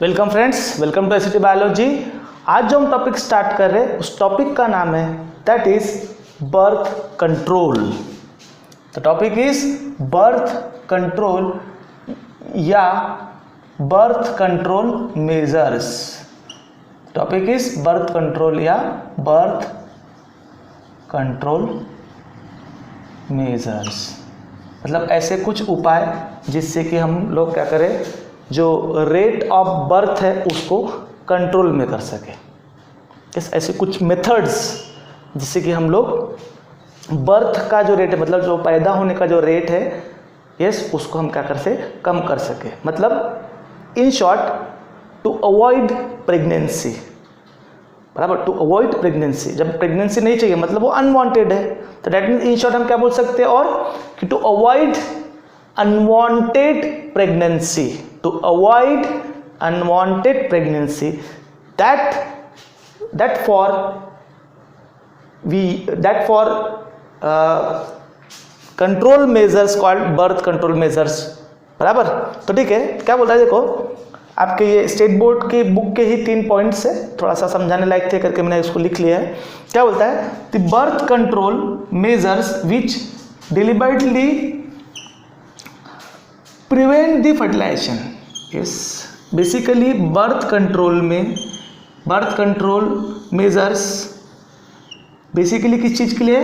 Welcome friends, welcome to ST biology. आज जो हम टॉपिक स्टार्ट कर रहे हैं उस टॉपिक का नाम है that is birth control. The topic is birth control या birth control measures. Topic is birth control या बर्थ कंट्रोल मेजर्स, मतलब ऐसे कुछ उपाय जिससे कि हम लोग क्या करें, जो रेट ऑफ बर्थ है उसको कंट्रोल में कर सके। ऐसे कुछ मेथड्स जिससे कि हम लोग बर्थ का जो रेट है, मतलब जो पैदा होने का जो रेट है, उसको हम क्या कर से कम कर सके। मतलब in short to avoid pregnancy, बराबर, टू अवॉइड प्रेगनेंसी। जब प्रेगनेंसी नहीं चाहिए मतलब वो अनवांटेड है, तो दैट मीन्स इन शॉर्ट हम क्या बोल सकते हैं और कि to avoid unwanted pregnancy, to avoid unwanted pregnancy, that for control measures called birth control measures, बराबर। तो ठीक है, क्या बोल रहा है, देखो आपके ये स्टेट बोर्ड की बुक के ही 3 पॉइंट्स है, थोड़ा सा समझाने लायक थे करके मैंने इसको लिख लिया है। क्या बोलता है, the birth control measures which deliberately prevent the fertilisation. Yes, basically birth control measures basically किस चीज़ के लिए,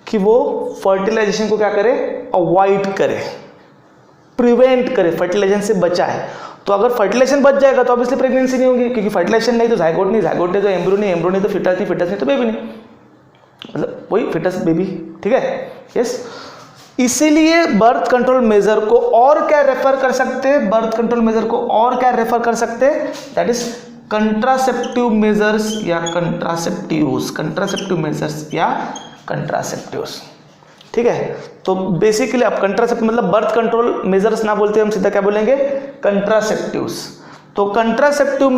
कि वो फर्टिलाइजेशन को क्या करे, अवॉइड करे, प्रिवेंट करे, फर्टिलाइजेशन से बचाए। तो अगर फर्टिलाइजेशन बच जाएगा तो ऑब्वियसली प्रेगनेंसी नहीं होगी, क्योंकि फर्टिलाइजेशन नहीं तो जाइगोट नहीं, जाइगोट नहीं तो एम्ब्रियो नहीं, एम्ब्रियो नहीं तो फिटस नहीं, फिटस नहीं तो बेबी नहीं, मतलब वही फिटस बेबी। ठीक है, यस। इसीलिए बर्थ कंट्रोल मेजर को और क्या रेफर कर सकते हैं, बर्थ कंट्रोल मेजर को और क्या रेफर कर सकते हैं, दैट इज कंट्रासेप्टिव मेजर्स या कंट्रासेप्टिव्स, कंट्रासेप्टिव मेजर्स या कंट्रासेप्टिव्स। ठीक है, तो बेसिकली आप कंट्रासेप्टिव मतलब बर्थ कंट्रोल मेजर्स ना बोलते हम सीधा क्या बोलेंगे, कंट्रासेप्टिव्स। तो कंट्रासेप्टिव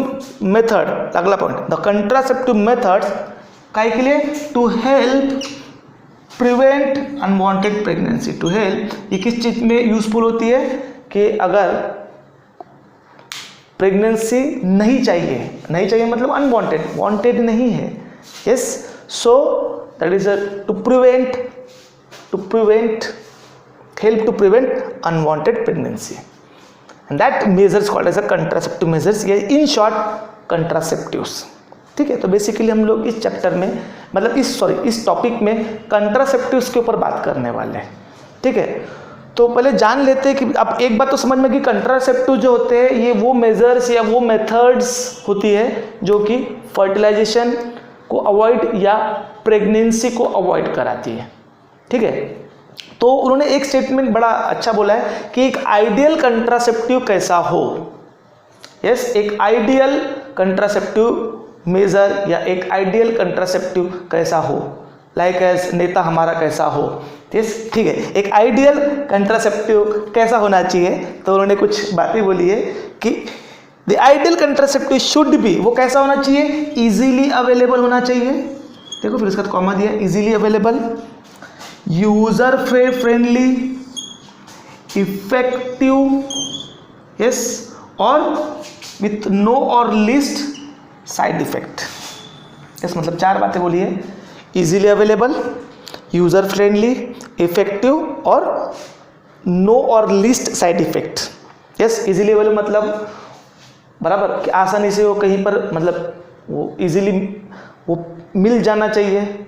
मेथड, अगला पॉइंट, द कंट्रासेप्टिव मेथड्स काय के लिए, to help prevent unwanted pregnancy. To help, ये किस चीज में यूजफुल होती है, कि अगर प्रेगनेंसी नहीं चाहिए मतलब अनवांटेड, वांटेड नहीं है, yes, so that is to prevent help to prevent unwanted pregnancy, and that measures called as a contraceptive measures या in short contraceptives। ठीक है, तो बेसिकली हम लोग इस चैप्टर में मतलब इस टॉपिक में कंट्रासेप्टिव्स के ऊपर बात करने वाले हैं। ठीक है, तो पहले जान लेते हैं कि अब एक बात तो समझ में कि कंट्रासेप्टिव जो होते हैं ये वो मेजर्स या वो मेथड्स होती है जो कि फर्टिलाइजेशन को अवॉइड या प्रेगनेंसी को अवॉइड कराती है। ठीक है, तो उन्होंने एक स्टेटमेंट बड़ा अच्छा बोला है कि एक आइडियल कंट्रासेप्टिव कैसा हो। यस, एक आइडियल कंट्रासेप्टिव मेजर या एक आइडियल कंट्रासेप्टिव कैसा हो, लाइक एज नेता हमारा कैसा हो। यस, ठीक है, एक आइडियल कंट्रासेप्टिव कैसा होना चाहिए, तो उन्होंने कुछ बातें बोली है कि the ideal contraceptive should be, वो कैसा होना चाहिए, इजीली अवेलेबल होना चाहिए। देखो फिर इसका कॉमा दिया, easily available, user friendly, effective, yes, और विथ नो और लिस्ट साइड इफेक्ट। यस, मतलब 4 बातें बोली है, easily available, user friendly, effective और नो और list side effect. Yes, easily available मतलब बराबर कि आसानी से वो कहीं पर मतलब वो इजीली वो मिल जाना चाहिए।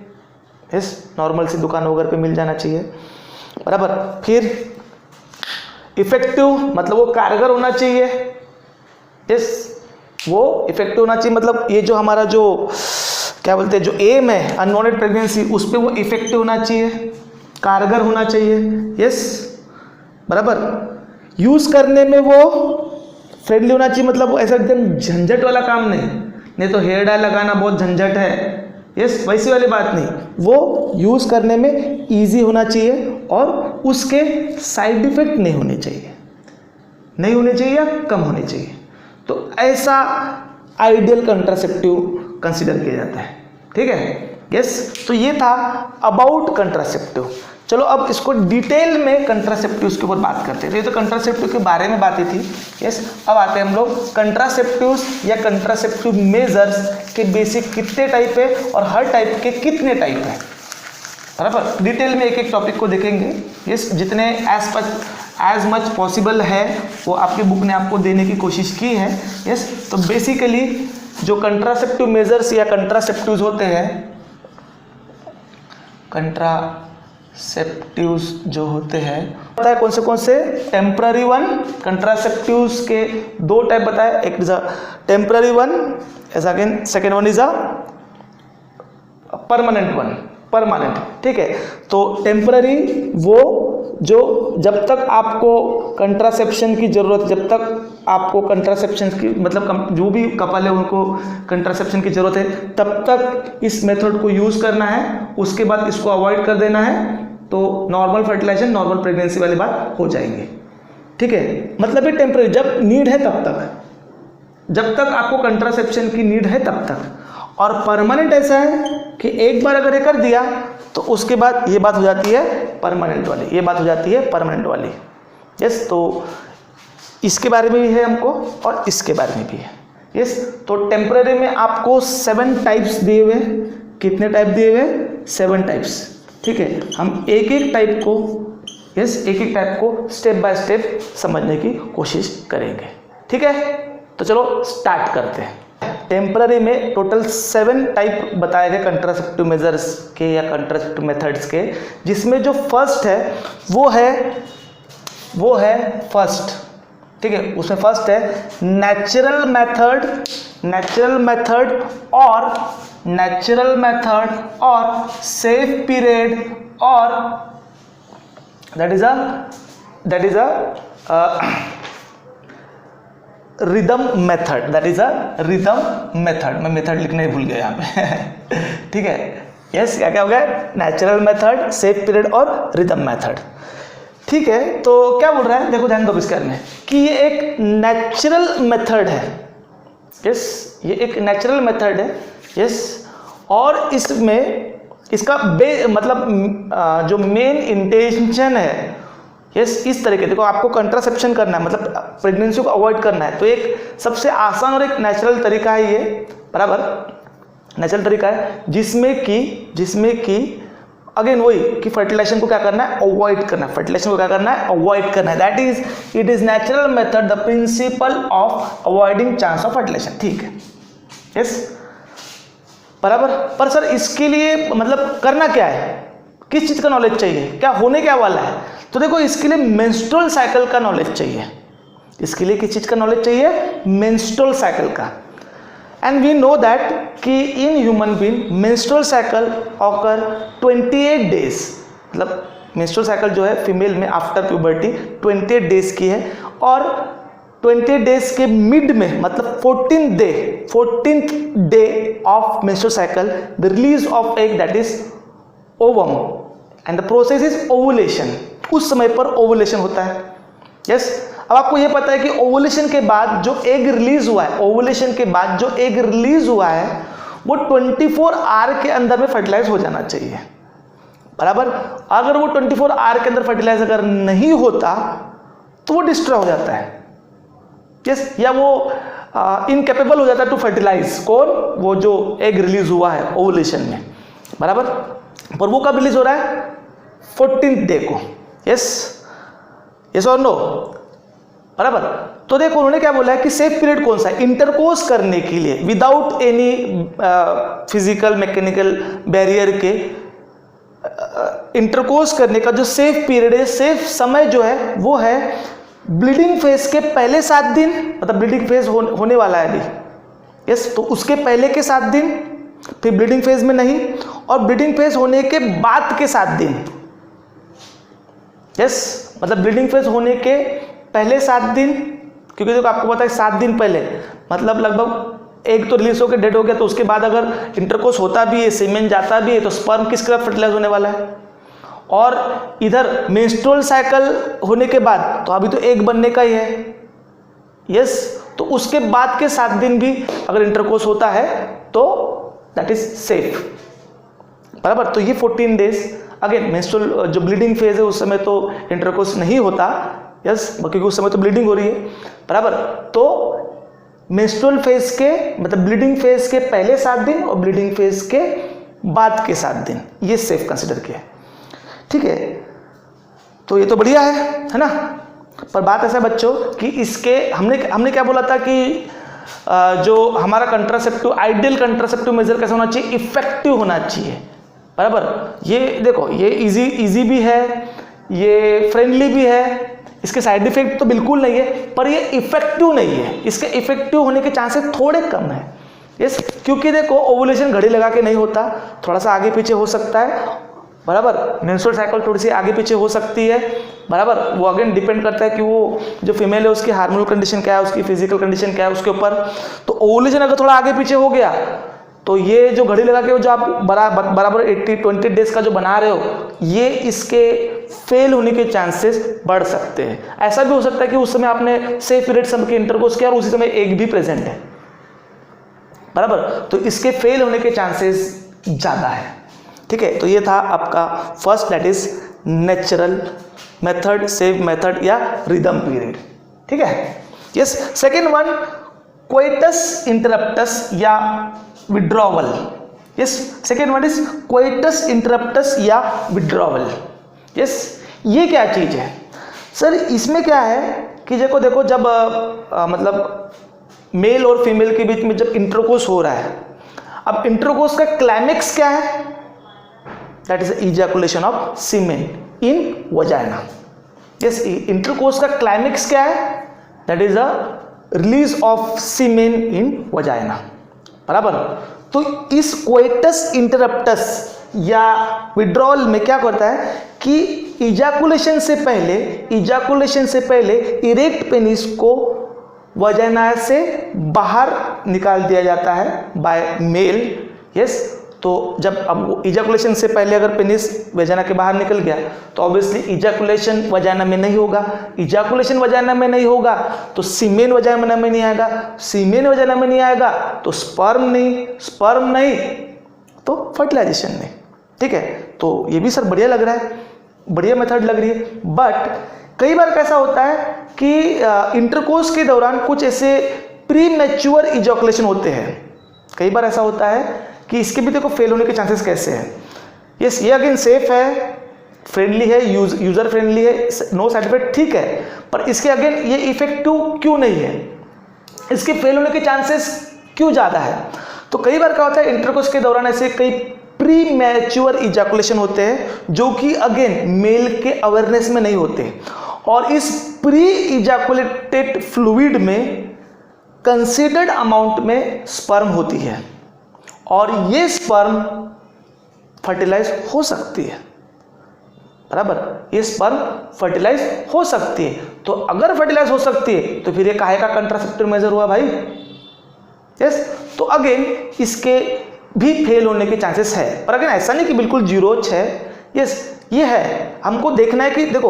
यस, नॉर्मल सी दुकान वगैरह पे मिल जाना चाहिए, बराबर। फिर इफेक्टिव मतलब वो कारगर होना चाहिए। यस, वो इफेक्टिव होना चाहिए मतलब ये जो हमारा जो क्या बोलते हैं, जो एम है अनवांटेड प्रेगनेंसी, उस पर वो इफेक्टिव होना चाहिए, कारगर होना चाहिए। यस, बराबर। यूज करने में वो फ्रेंडली होना चाहिए, मतलब ऐसा एकदम झंझट वाला काम नहीं तो हेयर डाई लगाना बहुत झंझट है, यस, वैसी वाली बात नहीं। वो यूज करने में इजी होना चाहिए और उसके साइड इफेक्ट नहीं होने चाहिए या कम होने चाहिए। तो ऐसा आइडियल कंट्रासेप्टिव कंसीडर किया जाता है। ठीक है, यस, तो ये था अबाउट कंट्रासेप्टिव। चलो अब इसको डिटेल में कंट्रासेप्टिव्स के ऊपर बात करते हैं। तो ये तो कंट्रासेप्टिव के बारे में बातें थी। यस, अब आते हैं हम लोग कंट्रासेप्टिव्स या कंट्रासेप्टिव मेजर्स के बेसिक कितने टाइप है और हर टाइप के कितने टाइप है, बराबर। डिटेल में एक एक टॉपिक को देखेंगे। यस, जितने एज मच पॉसिबल है वो आपकी बुक ने आपको देने की कोशिश की है। यस, तो बेसिकली जो कंट्रासेप्टिव मेजर्स या कंट्रासेप्टिव्स होते हैं, कंट्रासेप्टिव्स जो होते हैं पता है कौन से टेम्पररी वन। कंट्रासेप्टिव्स के दो टाइप बताए, एक is a temporary one, again second one is a permanent one, permanent. ठीक है, तो टेम्पररी वो जो जब तक आपको कंट्रासेप्शन की ज़रूरत, जब तक आपको कंट्रासेप्शन की मतलब जो भी कपल है उनको कंट्रासेप्शन की ज़रूरत है तब तक इस मेथड को यूज़ करना है, उसके बाद इसको अवॉइड कर देना है, तो नॉर्मल फर्टिलाइजेशन, नॉर्मल प्रेगनेंसी वाली बात हो जाएंगे। ठीक है, मतलब ये टेम्पररी, जब नीड है तब तक, जब तक आपको कंट्रासेप्शन की नीड है तब तक। और परमानेंट ऐसा है कि एक बार अगर ये कर दिया तो उसके बाद ये बात हो जाती है परमानेंट वाली, ये बात हो जाती है परमानेंट वाली। यस, तो इसके बारे में भी है हमको और इसके बारे में भी है। यस, तो टेम्पररी में आपको 7 टाइप्स दिए हुए। कितने टाइप दिए हुए? 7 टाइप्स। ठीक है, हम एक एक टाइप को, यस, एक एक टाइप को स्टेप बाय स्टेप समझने की कोशिश करेंगे। ठीक है, तो चलो स्टार्ट करते हैं। टेम्पररी में टोटल 7 टाइप बताए गए कंट्रासेप्टिव मेजर्स के या कंट्रासेप्टिव मेथड्स के, जिसमें जो फर्स्ट है वो है फर्स्ट। ठीक है, उसमें फर्स्ट है नेचुरल मेथड और सेफ पीरियड और that is a rhythm method, मैं मेथड लिखने भूल गया यहाँ पे। ठीक है, यस, क्या हो गया? नेचुरल मेथड, सेफ पीरियड और रिदम मेथड। ठीक है, तो क्या बोल रहा है, देखो ध्यान दो इसके में कि ये एक नेचुरल मेथड है। यस, ये एक नेचुरल मेथड है। यस, और इसमें इसका मतलब जो मेन इंटेंशन है, यस, इस तरीके, देखो आपको कंट्रासेप्शन करना है, मतलब प्रेगनेंसी को अवॉइड करना है, तो एक सबसे आसान और एक नेचुरल तरीका है ये, बराबर, नेचुरल तरीका है जिसमें कि अगेन वही कि फर्टिलाइजेशन को क्या करना है, अवॉइड करना है, फर्टिलाइजेशन को क्या करना है, अवॉइड करना है। That is it is natural method, the principle of avoiding chance of fertilisation. ठीक है, यस, बराबर। पर सर इसके लिए मतलब करना क्या है, किस चीज का नॉलेज चाहिए, क्या होने क्या वाला है? तो देखो इसके लिए मेंस्ट्रुअल साइकिल का नॉलेज चाहिए। इसके लिए किस चीज का नॉलेज चाहिए? मेंस्ट्रुअल साइकिल का। एंड वी नो दैट कि in human being menstrual cycle occur 28 days, मतलब मेंस्ट्रुअल साइकिल जो है फीमेल में आफ्टर प्यूबर्टी 28 डेज की है, और 28 डेज के मिड में मतलब 14th day of menstrual cycle the release of egg, that is ovum, and the process is ovulation. उस समय पर ओवुलेशन होता है। यस, अब आपको यह पता है कि ओवुलेशन के बाद जो एग रिलीज हुआ है, ओवुलेशन के बाद जो एग रिलीज हुआ है वो 24 आवर के अंदर में फर्टिलाइज हो जाना चाहिए, बराबर। अगर वो 24 आवर के अंदर फर्टिलाइज अगर नहीं होता तो वो डिस्ट्रॉय हो जाता है। यस, या वो इनकेपेबल हो जाता है टू फर्टिलाइज। कौन? वो जो एग रिलीज हुआ है ओवुलेशन में, बराबर। पर वो कब रिलीज हो रहा है? 14th डे को। यस और नो, बराबर। तो देखो उन्होंने क्या बोला है कि सेफ पीरियड कौन सा है? इंटरकोर्स करने के लिए without any physical mechanical barrier के इंटरकोर्स करने का जो सेफ पीरियड है, सेफ समय जो है वो है ब्लीडिंग फेज के पहले 7 दिन, मतलब ब्लीडिंग फेज होने वाला है अभी। यस, तो उसके पहले के 7 दिन, फिर ब्लीडिंग फेज में नहीं, और ब्लीडिंग फेज होने के बाद के 7 दिन। यस, मतलब ब्लीडिंग फेज होने के पहले 7 दिन, क्योंकि देखो आपको पता है 7 दिन पहले मतलब लगभग एग तो रिलीज होकर डेड हो गया, तो उसके बाद अगर इंटरकोर्स होता भी है, सीमेन जाता भी है, तो स्पर्म किसके साथ फर्टिलाइज होने वाला है? और इधर मेंस्ट्रुअल साइकिल होने के बाद तो अभी तो एग बनने का ही है। यस, तो उसके बाद के 7 दिन भी अगर इंटरकोर्स होता है तो दैट इज सेफ, बराबर। तो ये 14 डेज अगेन मेंस्ट्रुअल जो ब्लीडिंग फेज है उस समय तो इंटरकोर्स नहीं होता, यस, क्योंकि उस समय तो ब्लीडिंग हो रही है, बराबर। तो मेंस्ट्रुअल फेज के मतलब ब्लीडिंग फेज के पहले 7 दिन और ब्लीडिंग फेज के बाद के 7 दिन ये सेफ कंसिडर किया, ठीक है। तो ये तो बढ़िया है ना। पर बात ऐसा है बच्चों कि इसके हमने क्या बोला था कि जो हमारा कंट्रासेप्टिव आइडियल कंट्रासेप्टिव मेजर कैसा होना चाहिए, इफेक्टिव होना चाहिए, बराबर। ये देखो ये इजी भी है, ये फ्रेंडली भी है, इसके साइड इफेक्ट तो बिल्कुल नहीं है, पर ये इफेक्टिव नहीं है, इसके इफेक्टिव होने के चांसेस थोड़े कम है, यस। क्योंकि देखो ओवुलेशन घड़ी लगा के नहीं होता, थोड़ा सा आगे पीछे हो सकता है, बराबर। मेंस्ट्रुअल साइकिल थोड़ी सी आगे पीछे हो सकती है, बराबर। वो अगेन डिपेंड करता है कि वो जो फीमेल है उसकी हार्मोनल कंडीशन क्या है, उसकी फिजिकल कंडीशन क्या है उसके ऊपर। तो ओवुलेशन अगर थोड़ा आगे पीछे हो गया तो ये जो घड़ी लगा के जो आप बराबर 20 डेज का जो बना रहे हो, ये इसके फेल होने के चांसेस बढ़ सकते हैं। ऐसा भी हो सकता है कि उस समय आपने सेफ पीरियड समय के इंटरकोर्स किया और उसी समय एग भी प्रेजेंट है, बराबर। तो इसके फेल होने के चांसेस ज़्यादा है, ठीक है। तो ये था आपका first, that is natural method, safe method या रिदम पीरियड, ठीक है, yes. Second one, coitus interruptus या withdrawal, yes. Second one is coitus interruptus या विड्रॉवल, यस। ये क्या चीज है सर? इसमें क्या है कि देखो जब मतलब मेल और फीमेल के बीच में जब इंटरकोर्स हो रहा है, अब इंटरकोर्स का क्लाइमेक्स क्या है? That is ejaculation of semen in vagina, yes. Intercourse का क्लाइमेक्स क्या है? That is a release of semen in vagina, बराबर। तो इस कोइटस इंटरप्टस या विड्रॉल में क्या करता है कि इजैकुलेशन से पहले इरेक्ट पेनिस को वजाइना से बाहर निकाल दिया जाता है बाय मेल, यस। तो जब अब इजैकुलेशन से पहले अगर पेनिस वजाइना के बाहर निकल गया तो ऑब्वियसली इजैकुलेशन वजाइना में नहीं होगा, इजैकुलेशन वजाइना में नहीं होगा तो सीमेन वजाइना में नहीं आएगा, सीमेन वजाइना में नहीं आएगा तो स्पर्म नहीं तो फर्टिलाइजेशन नहीं, ठीक है। तो ये भी सर बढ़िया लग रहा है, बढ़िया मेथड लग रही है। बट कई बार कैसा होता है कि इंटरकोर्स के दौरान कुछ ऐसे प्री मैच्योर इजैकुलेशन होते हैं, कई बार ऐसा होता है कि इसके भी देखो फेल होने के चांसेस कैसे हैं। यस, ये अगेन सेफ है, फ्रेंडली है, यूजर फ्रेंडली है, नो साइड इफेक्ट, ठीक है। पर इसके अगेन ये इफेक्टिव क्यों नहीं है, इसके फेल होने के चांसेस क्यों ज़्यादा है? तो कई बार क्या होता है इंटरकोर्स के दौरान ऐसे कई प्री मैच्योर इजैकुलेशन होते हैं जो कि अगेन मेल के अवेयरनेस में नहीं होते, और इस प्री इजैकुलेटेड फ्लूइड में कंसीडर्ड अमाउंट में स्पर्म होती है और ये स्पर्म फर्टिलाइज हो सकती है, बराबर। ये स्पर्म फर्टिलाइज हो सकती है। तो अगर फर्टिलाइज हो सकती है तो फिर ये काहे का कंट्रासेप्टिव मेजर हुआ भाई? यस। तो अगेन इसके भी फेल होने के चांसेस है, पर अगेन ऐसा नहीं कि बिल्कुल जीरो है। यस, ये है, हमको देखना है कि देखो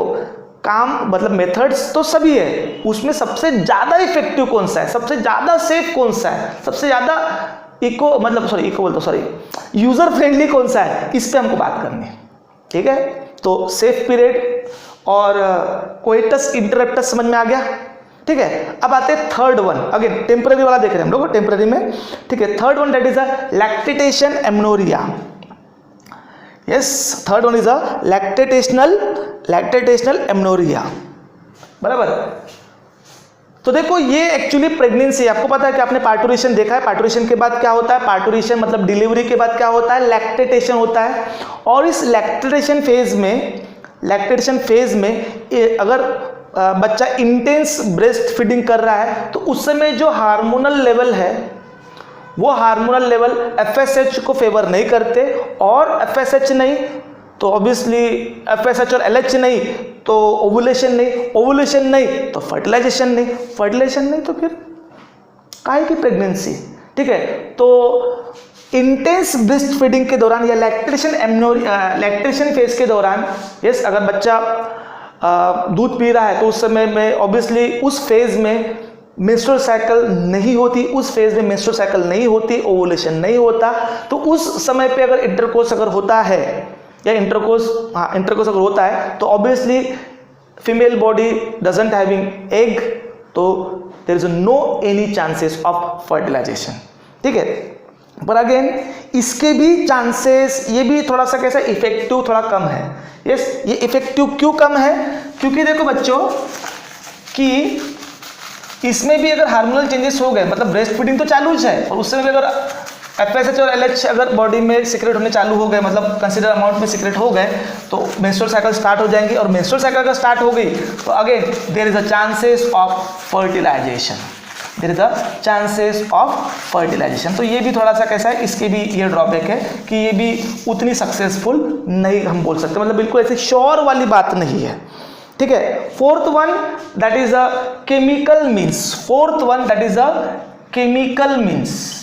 काम मतलब मेथड्स तो सभी है, उसमें सबसे ज्यादा इफेक्टिव कौन सा है, सबसे ज्यादा सेफ कौन सा है, सबसे ज्यादा यूजर फ्रेंडली कौन सा है, इस पे हमको बात करनी है, ठीक है। तो सेफ पीरियड और कोइटस इंटरप्टस समझ में आ गया, ठीक है। अब आते हैं थर्ड वन, अगेन टेम्पररी वाला देख रहे हैं हम लोग टेम्पररी में, ठीक है। Third one that is a lactation amenorrhoea. Yes, third one is a lactational amenorrhoea, बराबर। तो देखो ये एक्चुअली प्रेगनेंसी, आपको पता है कि आपने पार्टुरेशन देखा है, पार्टुरेशन के बाद क्या होता है, पार्टुरेशन मतलब डिलीवरी के बाद क्या होता है, लैक्टेटेशन होता है। और इस लैक्टेटेशन फेज में अगर बच्चा इंटेंस ब्रेस्ट फीडिंग कर रहा है तो उस समय जो हार्मोनल लेवल है वो हार्मोनल लेवल FSH को फेवर नहीं करते, और FSH नहीं तो ऑब्वियसली FSH और LH नहीं तो ओवुलेशन नहीं तो फर्टिलाइजेशन नहीं तो फिर काहे की प्रेगनेंसी, ठीक है। तो इंटेंस ब्रेस्ट फीडिंग के दौरान या लैक्टेशन फेज के दौरान, यस, अगर बच्चा दूध पी रहा है तो उस समय में ऑब्वियसली उस फेज में मेंस्ट्रुअल साइकिल नहीं होती, उस फेज में मेंस्ट्रुअल साइकिल नहीं होती, ओवुलेशन नहीं होता, तो उस समय पे अगर इंटरकोर्स अगर होता है या इंटरकोर्स अगर होता है तो obviously female body doesn't having egg, तो there is no any chances of fertilisation. ठीक है, पर अगेन इसके भी चांसेस, ये भी थोड़ा सा कैसा इफेक्टिव थोड़ा कम है। यस, ये इफेक्टिव क्यों कम है? क्योंकि देखो बच्चों कि इसमें भी अगर हार्मोनल चेंजेस हो गए, मतलब ब्रेस्ट फीडिंग तो चालू है और उससे भी अगर FSH और LH अगर बॉडी में सिक्रेट होने चालू हो गए, मतलब कंसिडर अमाउंट में सिक्रेट हो गए, तो मेंस्ट्रुअल साइकिल स्टार्ट हो जाएंगी, और मेंस्ट्रुअल साइकिल अगर स्टार्ट हो गई तो again there is a chances of fertilisation, there is a chances of fertilisation. तो ये भी थोड़ा सा कैसा है, इसके भी ये ड्रॉबैक है कि ये भी उतनी सक्सेसफुल नहीं हम बोल सकते, मतलब बिल्कुल ऐसे श्योर वाली बात नहीं है। ठीक है, fourth one that is a chemical means, fourth one that is a chemical means,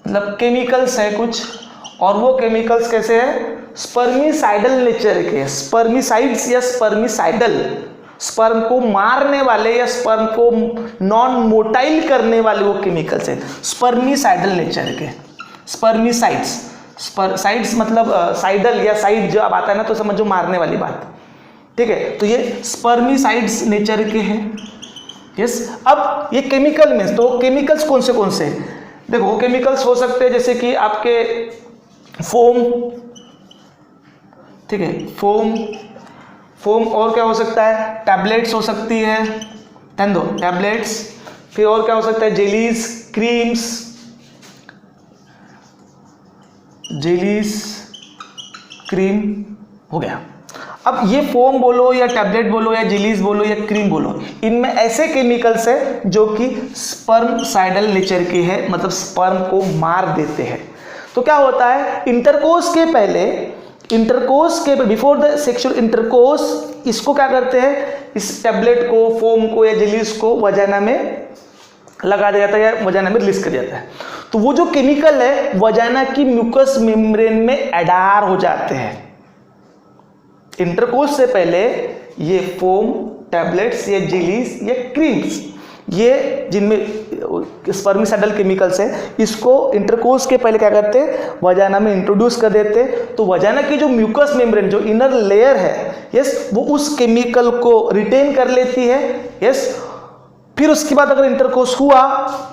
मतलब केमिकल्स है कुछ, और वो केमिकल्स कैसे है, स्पर्मिसाइडल नेचर के, स्पर्मिसाइड्स या स्पर्मिसाइडल, स्पर्म को मारने वाले या स्पर्म को नॉन मोटाइल करने वाले वो केमिकल्स हैं, स्पर्मिसाइडल नेचर के, स्पर्मिसाइड्स, साइड्स मतलब साइडल या साइड जो अब आता है ना तो समझो मारने वाली बात। ठीक है, तो ये स्पर्मिसाइड्स नेचर के हैं। यस, अब ये केमिकल मीन्स, तो केमिकल्स कौन से देखो, केमिकल्स हो सकते हैं जैसे कि आपके फोम, ठीक है, फोम और क्या हो सकता है, टैबलेट्स हो सकती है, ध्यान दो टैबलेट्स, फिर और क्या हो सकता है, जेलीज, क्रीम्स, जेलीज, क्रीम हो गया। अब ये फोम बोलो या टैबलेट बोलो या जेलीज बोलो या क्रीम बोलो, इनमें ऐसे केमिकल्स है जो कि स्पर्मसाइडल नेचर के हैं, मतलब स्पर्म को मार देते हैं। तो क्या होता है, इंटरकोर्स के पहले, बिफोर द सेक्सुअल इंटरकोर्स, इसको क्या करते हैं, इस टैबलेट को, फोम को या जेलीज को वजाना में लगा दिया जाता है या वजाना में रिलीज कर दिया जाता है। तो वो जो केमिकल है वजाना की म्यूकस मेम्ब्रेन में एडार हो जाते हैं। इंटरकोर्स से पहले ये फोम, टैबलेट्स या जेलीज या क्रीम्स, ये जिनमें स्पर्मिसाइडल केमिकल्स है, इसको इंटरकोर्स के पहले क्या करते हैं, वजाना में इंट्रोड्यूस कर देते। तो वजाना की जो म्यूकस मेम्ब्रेन, जो इनर लेयर है, यस, वो उस केमिकल को रिटेन कर लेती है। यस, फिर उसके बाद अगर इंटरकोर्स हुआ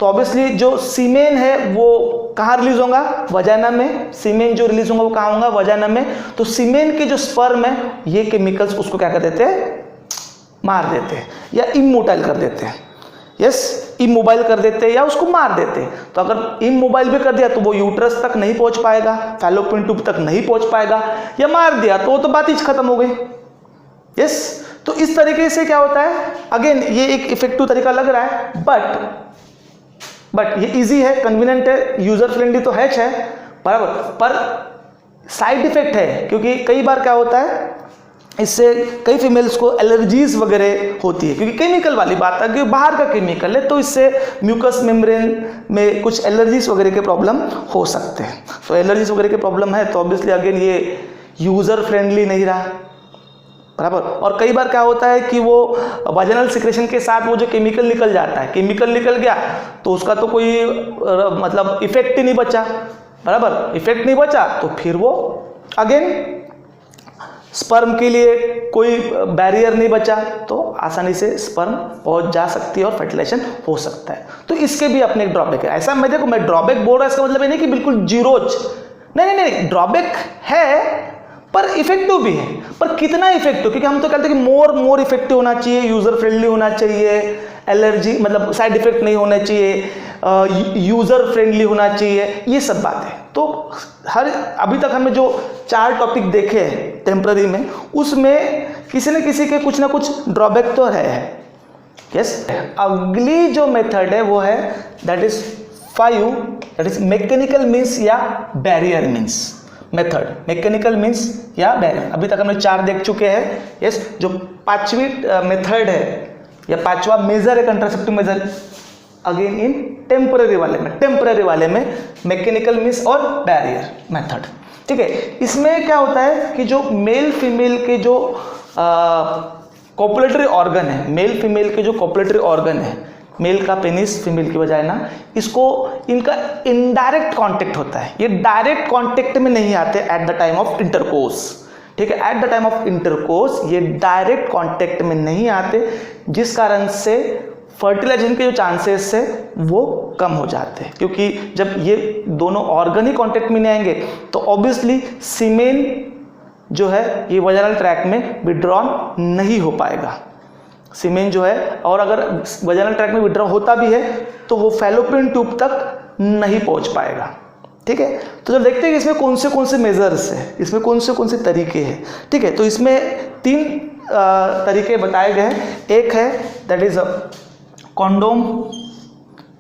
तो ऑब्वियसली जो सीमेन है वो कहाँ रिलीज होगा, वजाना में। सीमेन जो रिलीज होगा वो कहाँ होगा, वजाना में। तो सीमेन के जो स्पर्म है, ये केमिकल्स उसको क्या कर देते हैं, मार देते हैं या इमोटाइल कर देते हैं। यस, इमोबाइल कर देते हैं या उसको मार देते हैं। तो अगर इमोबाइल भी कर दिया तो वो यूट्रस तक नहीं पहुंच पाएगा, फैलोपियन ट्यूब तक नहीं पहुंच पाएगा, या मार दिया तो वो तो बात ही खत्म हो गई। यस, तो इस तरीके से क्या होता है, अगेन ये एक इफेक्टिव तरीका लग रहा है, बट ये इजी है, कन्वीनियंट है, यूजर फ्रेंडली तो है बराबर, पर साइड इफेक्ट है। क्योंकि कई बार क्या होता है, इससे कई फीमेल्स को एलर्जीज वगैरह होती है, क्योंकि केमिकल वाली बात है कि बाहर का केमिकल है, तो इससे म्यूकस मेम्ब्रेन में कुछ एलर्जीज वगैरह के प्रॉब्लम हो सकते हैं। तो एलर्जीज वगैरह के प्रॉब्लम है तो ऑब्वियसली अगेन ये यूजर फ्रेंडली नहीं रहा, बराबर। और कई बार क्या होता है कि वो वाजिनल सिक्रेशन के साथ वो जो केमिकल निकल जाता है, केमिकल निकल गया तो उसका तो कोई मतलब इफेक्ट ही नहीं बचा, बराबर, इफेक्ट नहीं बचा, तो फिर वो अगेन स्पर्म के लिए कोई बैरियर नहीं बचा, तो आसानी से स्पर्म पहुंच जा सकती है और फर्टिलाइजेशन हो सकता है। तो इसके भी अपने एक ड्रॉबैक है। ऐसा मैं देखो, मैं ड्रॉबैक बोल रहा हूं, इसका मतलब ये नहीं कि बिल्कुल जीरोज, नहीं, ड्रॉबैक है पर इफेक्टिव भी है। पर कितना इफेक्टिव, क्योंकि हम तो कहते हैं कि मोर इफेक्टिव होना चाहिए, यूजर फ्रेंडली होना चाहिए, एलर्जी मतलब साइड इफेक्ट नहीं होने चाहिए, यूजर फ्रेंडली होना चाहिए, ये सब बात है। तो अभी तक हमने जो 4 टॉपिक देखे हैं टेम्पररी में, उसमें किसी न किसी के कुछ ना कुछ ड्रॉबैक तो है। यस, अगली जो मेथड है वो है that is 5, that is mechanical means या barrier means method, mechanical means या बैरियर। अभी तक हमने 4 देख चुके हैं। यस, जो 5वीं मेथड है या 5वां मेजर है contraceptive measure, again in temporary वाले में मैकेनिकल मीन्स और बैरियर मेथड। ठीक है, इसमें क्या होता है कि जो मेल फीमेल के जो कॉपुलेटरी ऑर्गन है, मेल फीमेल के जो कॉपुलेटरी ऑर्गन है, मेल का पेनिस फीमेल की वजाइना, इसको इनका इनडायरेक्ट कांटेक्ट होता है, ये डायरेक्ट कांटेक्ट में नहीं आते at the time of intercourse, ठीक है, at the time of intercourse ये डायरेक्ट कांटेक्ट में नहीं आते, जिस कारण से फर्टिलाइजेशन के जो चांसेस है वो कम हो जाते हैं, क्योंकि जब ये दोनों ऑर्गन ही कांटेक्ट में नहीं आएंगे तो ऑब्वियसली सीमेन जो है ये वजाइनल ट्रैक्ट में विड्रॉन नहीं हो पाएगा, सीमेन जो है, और अगर वजाइनल ट्रैक्ट में विड्रॉ होता भी है तो वो फैलोपियन ट्यूब तक नहीं पहुंच पाएगा, ठीक है। तो जब देखते हैं कि इसमें कौन से मेजर्स है, इसमें कौन से तरीके हैं, ठीक है, तो इसमें 3 तरीके बताए गए हैं। एक है दैट इज कॉन्डोम,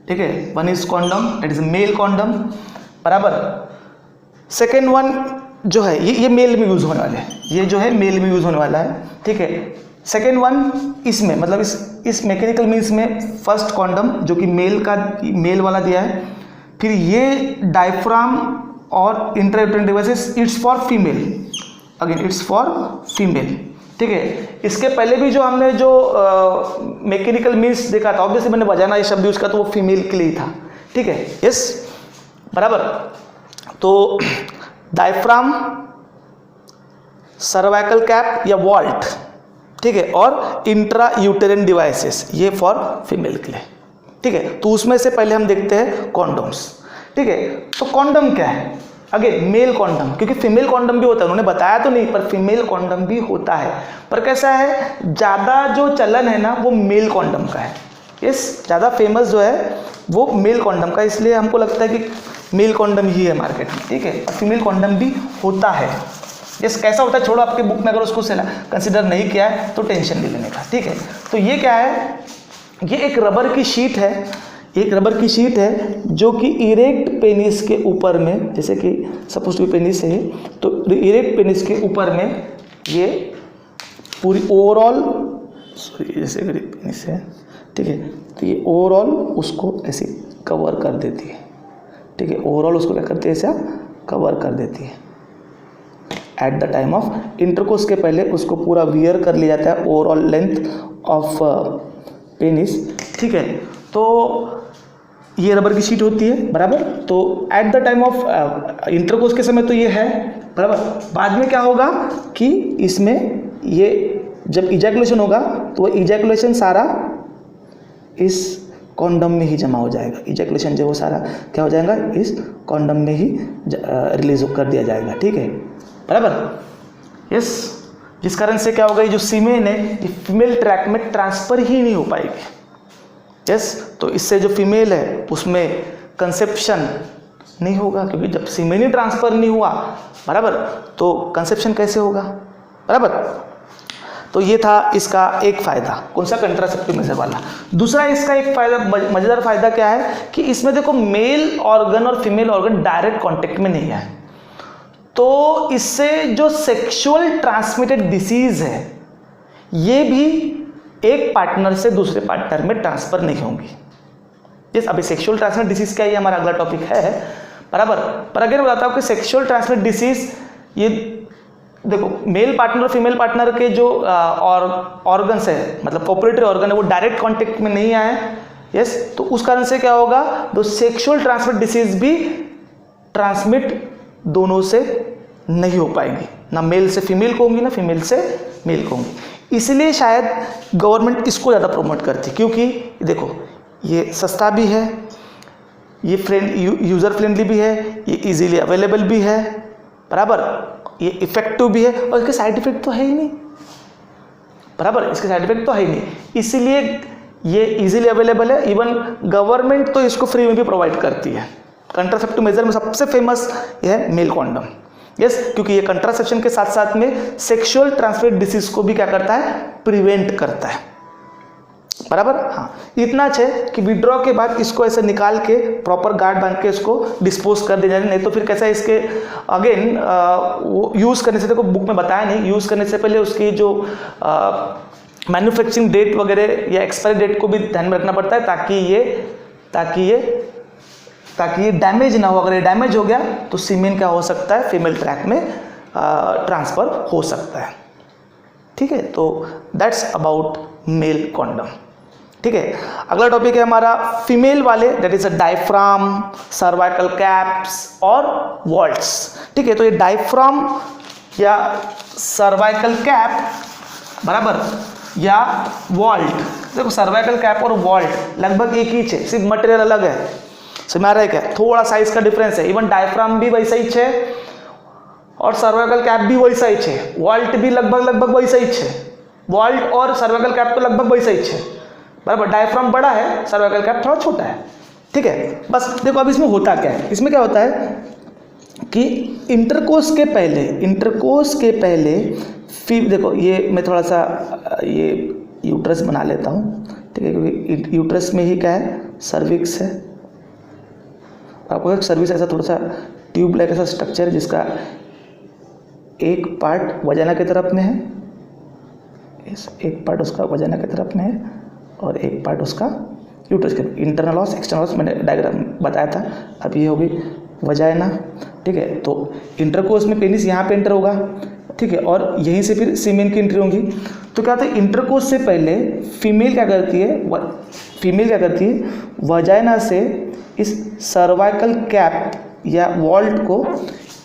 ठीक है, one is condom that is male condom, बराबर। सेकेंड वन जो है ये मेल में यूज होने वाले हैं, ये जो है मेल में यूज होने वाला है, ठीक है। सेकेंड वन इसमें मतलब इस मैकेनिकल मीन्स में फर्स्ट कॉन्डम जो कि मेल वाला दिया है, फिर ये डायफ्राम और intrauterine devices it's for female, again it's for female, ठीक है। इसके पहले भी जो हमने जो मैकेनिकल मीन्स देखा था, ऑब्वियसली मैंने वजाइना ये शब्द यूज किया तो वो फीमेल के लिए था, ठीक है, यस, बराबर। तो डायफ्राम, सर्वाइकल कैप या वॉल्ट, ठीक है, और इंट्रा यूटेरिन डिवाइसेस ये फॉर फीमेल के लिए, ठीक है। तो उसमें से पहले हम देखते हैं कॉन्डोम्स, ठीक है। तो कॉन्डम क्या है, अगेन मेल कॉन्डम, क्योंकि फीमेल कॉन्डम भी होता है, उन्होंने बताया तो नहीं, पर फीमेल कॉन्डम भी होता है, पर कैसा है, ज़्यादा जो चलन है ना वो मेल कॉन्डम का है, यस, ज़्यादा फेमस जो है वो मेल कॉन्डम का, इसलिए हमको लगता है कि मेल कॉन्डम ही है मार्केट में, ठीक है। फीमेल कॉन्डम भी होता है, यस, कैसा होता है छोड़ो, आपके बुक में अगर उसको कंसिडर नहीं किया है तो टेंशन नहीं लेने का, ठीक है। तो ये क्या है, ये एक रबर की शीट है, एक रबर की शीट है जो कि इरेक्ट पेनिस के ऊपर में, जैसे कि सपोज टू पेनिस है, तो इरेक्ट पेनिस के ऊपर में ये पूरी ओवरऑल, सॉरी जैसे पेनिस है, ठीक है, तो ये ओवरऑल उसको ऐसे कवर कर देती है, ठीक है, ओवरऑल उसको क्या करती है, ऐसा कवर कर देती है। At the time of intercourse के पहले उसको पूरा वियर कर लिया जाता है, ओवरऑल लेंथ ऑफ पेनिस, ठीक है। तो ये रबर की शीट होती है, बराबर। तो at the time of intercourse के समय तो ये है, बराबर। बाद में क्या होगा कि इसमें ये जब इजैकुलेशन होगा तो वो इजैकुलेशन सारा इस कॉन्डम में ही जमा हो जाएगा, इजैकुलेशन जो वो सारा क्या हो जाएगा, इस कॉन्डम में ही रिलीज कर दिया जाएगा, ठीक है, बराबर, यस। जिस कारण से क्या होगा, ये जो सीमेन है ये फीमेल ट्रैक में ट्रांसफर ही नहीं हो पाएगी, यस। तो इससे जो फीमेल है उसमें कंसेप्शन नहीं होगा, क्योंकि जब सीमेन ही ट्रांसफर नहीं हुआ, बराबर, तो कंसेप्शन कैसे होगा, बराबर। तो ये था इसका एक फ़ायदा, कौन सा, कंट्रासेप्टिव मेजर वाला। दूसरा इसका एक फ़ायदा, मज़ेदार फ़ायदा क्या है कि इसमें देखो मेल ऑर्गन और फीमेल ऑर्गन डायरेक्ट कॉन्टेक्ट में नहीं है, तो इससे जो सेक्सुअल ट्रांसमिटेड डिसीज़ है ये भी एक पार्टनर से दूसरे पार्टनर में ट्रांसफर नहीं होंगी। यस, अभी सेक्सुअल ट्रांसमिटेड डिसीज क्या है, ये हमारा अगला टॉपिक है, बराबर। पर अगर बताता हूँ कि सेक्सुअल ट्रांसमिटेड डिसीज, ये देखो मेल पार्टनर और फीमेल पार्टनर के जो ऑर्गन्स है, मतलब कॉपुलेटरी ऑर्गन है, वो डायरेक्ट कॉन्टेक्ट में नहीं आए, यस। तो उस कारण से क्या होगा, तो सेक्सुअल ट्रांसमिटेड डिसीज भी ट्रांसमिट दोनों से नहीं हो पाएंगी, ना मेल से फीमेल को होंगी ना फीमेल से मेल को होंगी। इसलिए शायद गवर्नमेंट इसको ज़्यादा प्रमोट करती है, क्योंकि देखो ये सस्ता भी है, ये यूज़र फ्रेंडली भी है, ये इजीली अवेलेबल भी है, बराबर, ये इफेक्टिव भी है, और इसके साइड इफेक्ट तो है ही नहीं, बराबर, इसके साइड इफेक्ट तो है ही नहीं, इसीलिए ये इजीली अवेलेबल है। इवन गवर्नमेंट तो इसको फ्री में भी प्रोवाइड करती है। कंट्रासेप्टिव मेजर में सबसे फेमस ये है मेल कॉन्डम, यस, क्योंकि ये कंट्रासेप्शन के साथ साथ में सेक्सुअल ट्रांसमिटेड डिसीज को भी क्या करता है, प्रिवेंट करता है, बराबर। हाँ, इतना अच्छा है कि विड्रॉ के बाद इसको ऐसे निकाल के प्रॉपर गार्ड बांध के इसको डिस्पोज कर दिया जाए, नहीं तो फिर कैसा है इसके अगेन वो यूज़ करने से, देखो बुक में बताया नहीं, यूज़ करने से पहले उसकी जो मैन्युफैक्चरिंग डेट वगैरह या एक्सपायरी डेट को भी ध्यान में रखना पड़ता है, ताकि ये डैमेज ना हो। अगर ये डैमेज हो गया तो सीमेन क्या हो सकता है, फीमेल ट्रैक में ट्रांसफ़र हो सकता है। ठीक है, तो दैट्स अबाउट मेल कॉन्डम। ठीक है, अगला टॉपिक है हमारा फीमेल वाले, that is a diaphragm, cervical caps और वॉल्ट्स। ठीक है, तो ये डायफ्राम या सर्वाइकल कैप बराबर या वॉल्ट, देखो सर्वाइकल कैप और वॉल्ट लगभग एक ही है, सिर्फ मटेरियल अलग है। समझ में आ रहा है क्या? थोड़ा साइज का डिफरेंस है। इवन डायफ्राम भी वैसा ही है और सर्वाइकल कैप भी वैसा ही है, वॉल्ट भी लगभग वैसा ही है। वॉल्ट और सर्वाइकल कैप तो लगभग वैसा ही है बराबर। डायफ्राम बड़ा है, सर्वाइकल कैप थोड़ा छोटा है। ठीक है, बस देखो अब इसमें होता क्या है, इसमें क्या होता है कि इंटरकोर्स के पहले देखो ये मैं थोड़ा सा ये यूट्रस बना लेता हूँ। ठीक है, क्योंकि यूट्रस में ही क्या है, सर्विक्स है। आपको एक सर्विक्स ऐसा थोड़ा सा ट्यूब लाइक ऐसा स्ट्रक्चर है जिसका एक पार्ट वजाना की तरफ में है, एक पार्ट उसका वजाना की तरफ में है और एक पार्ट उसका यूट्रस के। इंटरनल ऑस एक्सटर्नल ऑस मैंने डायग्राम बताया था। अब ये होगी वजाइना। ठीक है, तो इंटरकोर्स में पेनिस यहाँ पे एंटर होगा। ठीक है, और यहीं से फिर सीमेन की एंट्री होगी। तो क्या होता है, इंटरकोर्स से पहले फीमेल क्या करती है, वजाइना से इस सर्वाइकल कैप या वॉल्ट को,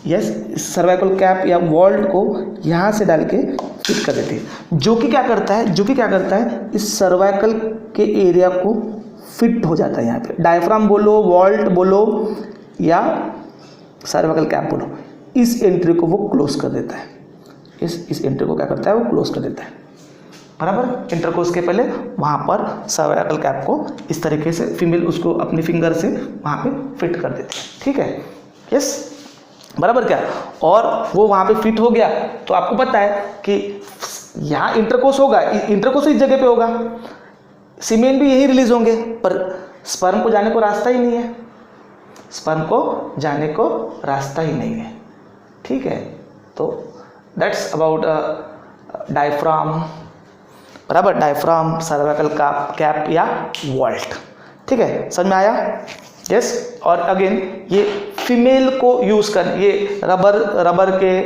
सर्वाइकल कैप या वॉल्ट को यहाँ से डाल के फिट कर देती है, जो कि क्या करता है इस सर्वाइकल के एरिया को फिट हो जाता है। यहाँ पे डायफ्राम बोलो, वॉल्ट बोलो या सर्वाइकल कैप बोलो, इस एंट्री को वो क्लोज कर देता है। इस एंट्री को क्या करता है, वो क्लोज कर देता है बराबर। इंटरकोर्स के पहले वहाँ पर सर्वाइकल कैप को इस तरीके से फीमेल उसको अपनी फिंगर से वहाँ पे फिट कर देती है। ठीक है, यस बराबर क्या, और वो वहाँ पे फिट हो गया तो आपको पता है कि यहाँ इंटरकोर्स होगा, इंटरकोर्स इस जगह पे होगा, सीमेन भी यही रिलीज होंगे, पर स्पर्म को जाने को रास्ता ही नहीं है, ठीक है, तो दैट्स अबाउट डायफ्राम बराबर, डायफ्राम, सर्वाइकल कैप या वॉल्ट। ठीक है, समझ में आया? यस। और अगेन ये फीमेल को यूज़ कर, ये रबर के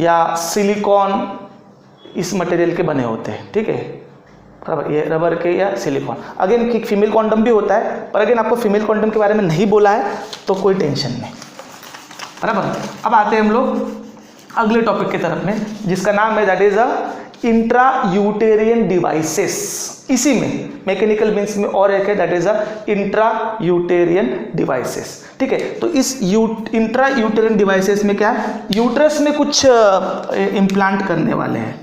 या सिलिकॉन इस मटेरियल के बने होते हैं। ठीक है बराबर, ये रबर के या सिलिकॉन। अगेन फीमेल कॉन्डम भी होता है, पर अगेन आपको फीमेल कॉन्डम के बारे में नहीं बोला है तो कोई टेंशन नहीं बराबर। अब आते हैं हम लोग अगले टॉपिक की तरफ में, जिसका नाम है that is a intra uterine devices. इसी में मैकेनिकल मीन्स में और एक है that is a intra uterine devices. ठीक है, तो इस इंट्रा यूटेरियन डिवाइसेस में क्या है, यूट्रस में कुछ इम्प्लांट करने वाले हैं,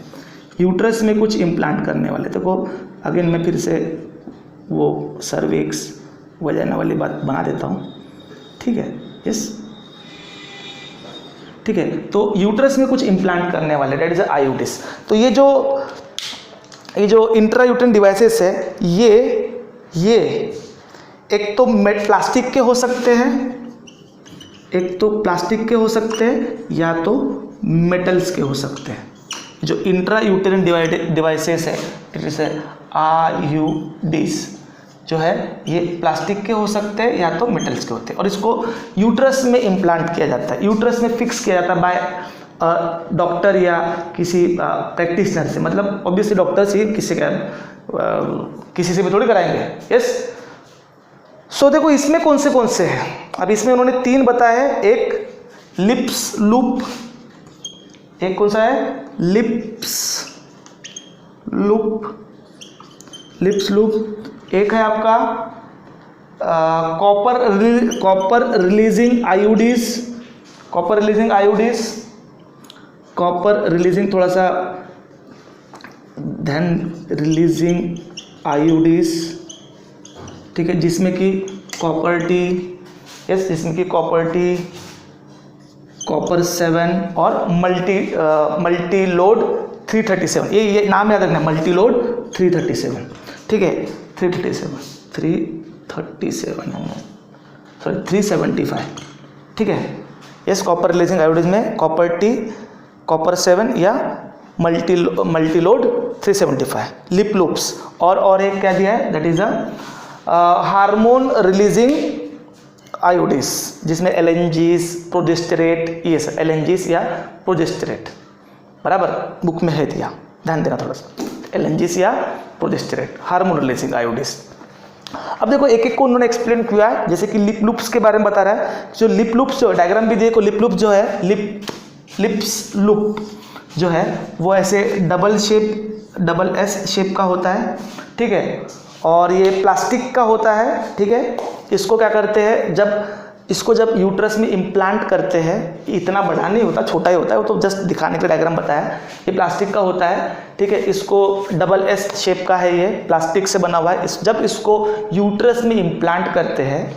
देखो अगेन मैं फिर से वो सर्विक्स वजाइना वाली बात बना देता हूँ। ठीक है, यस ठीक है, तो यूट्रस में कुछ इम्प्लांट करने वाले दैट इज आईयूडिस। तो ये जो इंट्रा यूटेरियन डिवाइसेस है, ये एक तो प्लास्टिक के हो सकते हैं, या तो मेटल्स के हो सकते हैं। जो इंट्रा यूटेरियन डिवाइसेस है जैसे आईयूडीस जो है, ये प्लास्टिक के हो सकते हैं या तो मेटल्स के होते हैं, और इसको यूट्रस में इम्प्लांट किया जाता है, यूट्रस में फिक्स किया जाता है बाय डॉक्टर या किसी प्रैक्टिशनर से। मतलब ऑब्वियसली डॉक्टर से किसी से भी थोड़ी कराएंगे। यस। सो देखो इसमें कौन से हैं, अब इसमें उन्होंने 3 बताए हैं। एक लिप्स लूप, एक कौन सा है, लिप्स लूप, एक है आपका कॉपर रिलीजिंग आयोडीज, ठीक है, जिसमें कि कॉपर 7 और मल्टी लोड 337, ये नाम याद रखना, मल्टी लोड 337। ठीक है, 375। ठीक है, यस, कॉपर रिलीजिंग आयोडीज में कॉपर 7 या मल्टी लोड 375 लिप लूप्स, और एक क्या दिया है that is hormone releasing IUDs, जिसमें एलएनजीस, प्रोजेस्टेरेट, ये सब एलएनजीस या प्रोजेस्टेरेट बराबर बुक में है दिया। ध्यान देना थोड़ा सा, LNGs या प्रोजेस्टेरेट, हार्मोन रिलीजिंग आयोडीज। अब देखो एक एक को उन्होंने एक्सप्लेन किया है, जैसे कि लिप लूप्स के बारे में बता रहा है। जो लिप लूप्स, जो डायग्राम भी देखो, लिप लूप जो है, लिप्स लूप जो है वो ऐसे डबल एस शेप का होता है, ठीक है, और ये प्लास्टिक का होता है, ठीक है। इसको क्या करते हैं, जब यूट्रस में इम्प्लांट करते हैं, इतना बड़ा नहीं होता, छोटा ही होता है, वो तो जस्ट दिखाने के डायग्राम बताया। ये प्लास्टिक का होता है, ठीक है, इसको डबल एस शेप का है, ये प्लास्टिक से बना हुआ है। जब इसको यूट्रस में इम्प्लांट करते हैं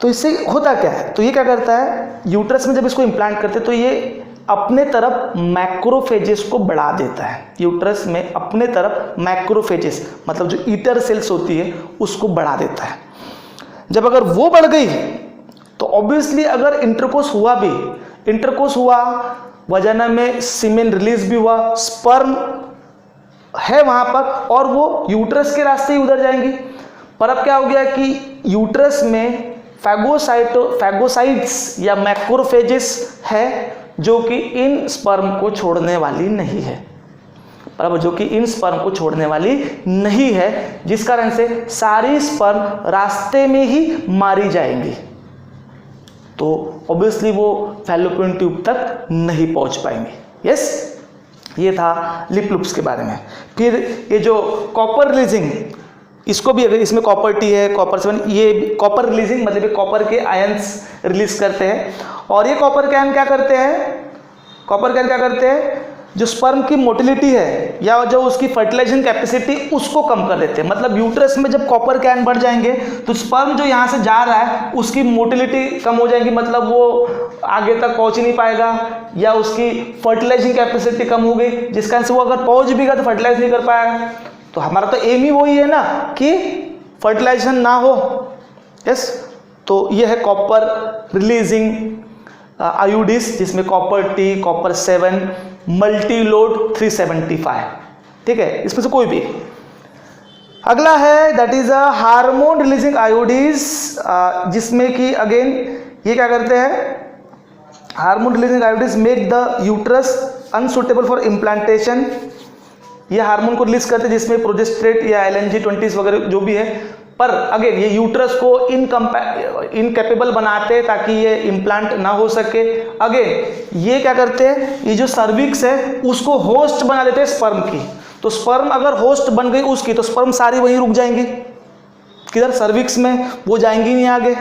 तो इससे होता क्या है, तो ये क्या करता है, यूट्रस में जब इसको इम्प्लांट करते हैं तो ये अपने तरफ मैक्रोफेजेस को बढ़ा देता है। यूट्रस में अपने तरफ मैक्रोफेजेस मतलब जो ईटर सेल्स होती है उसको बढ़ा देता है। जब अगर वो बढ़ गई तो ऑब्वियसली अगर इंटरकोर्स हुआ, वजाना में सीमेन रिलीज भी हुआ, स्पर्म है वहां पर और वो यूट्रस के रास्ते ही उधर जाएंगी। पर अब क्या हो गया कि यूट्रस में फैगोसाइट्स या मैक्रोफेजेस है जो कि इन स्पर्म को छोड़ने वाली नहीं है, बराबर, जो कि इन स्पर्म को छोड़ने वाली नहीं है, जिस कारण से सारी स्पर्म रास्ते में ही मारी जाएंगी। तो ऑब्वियसली वो फैलोपियन ट्यूब तक नहीं पहुंच पाएंगे। यस, ये था लिप लूप्स के बारे में। फिर ये जो कॉपर रिलीजिंग, इसको भी अगर इसमें कॉपर टी है, कॉपर 7, ये कॉपर रिलीजिंग मतलब ये कॉपर के आयंस रिलीज करते हैं। और ये कॉपर के आयन क्या करते हैं, जो स्पर्म की मोटिलिटी है या जो उसकी फर्टिलाइजेशन कैपेसिटी उसको कम कर देते हैं। मतलब यूट्रस में जब कॉपर के आयन बढ़ जाएंगे तो स्पर्म जो यहाँ से जा रहा है उसकी मोटिलिटी कम हो जाएगी, मतलब वो आगे तक पहुँच ही नहीं पाएगा, या उसकी फर्टिलाइजिंग कैपेसिटी कम हो गई, जिस कारण से वो अगर पहुँच भी गया तो फर्टिलाइज नहीं कर पाएगा। तो हमारा तो एम ही वही है ना कि फर्टिलाइजेशन ना हो। यस, तो ये है कॉपर रिलीजिंग आयोडीज, जिसमें कॉपर टी, कॉपर 7, मल्टीलोड 375, ठीक है, इसमें से कोई भी। अगला है that is a hormone releasing IUDs, जिसमें कि अगेन ये क्या करते हैं, hormone releasing IUDs make the uterus unsuitable for implantation. ये हार्मोन को रिलीज करते हैं जिसमें प्रोजेस्टेरेट या LNG-20 वगैरह जो भी है। पर अगेन ये यूट्रस को इनकेपेबल बनाते हैं ताकि ये इम्प्लांट ना हो सके। अगेन ये क्या करते हैं, ये जो सर्विक्स है उसको होस्ट बना देते हैं स्पर्म की। तो स्पर्म अगर होस्ट बन गई उसकी तो स्पर्म सारी वहीं रुक जाएंगी, किधर, सर्विक्स में, वो जाएंगी नहीं आगे,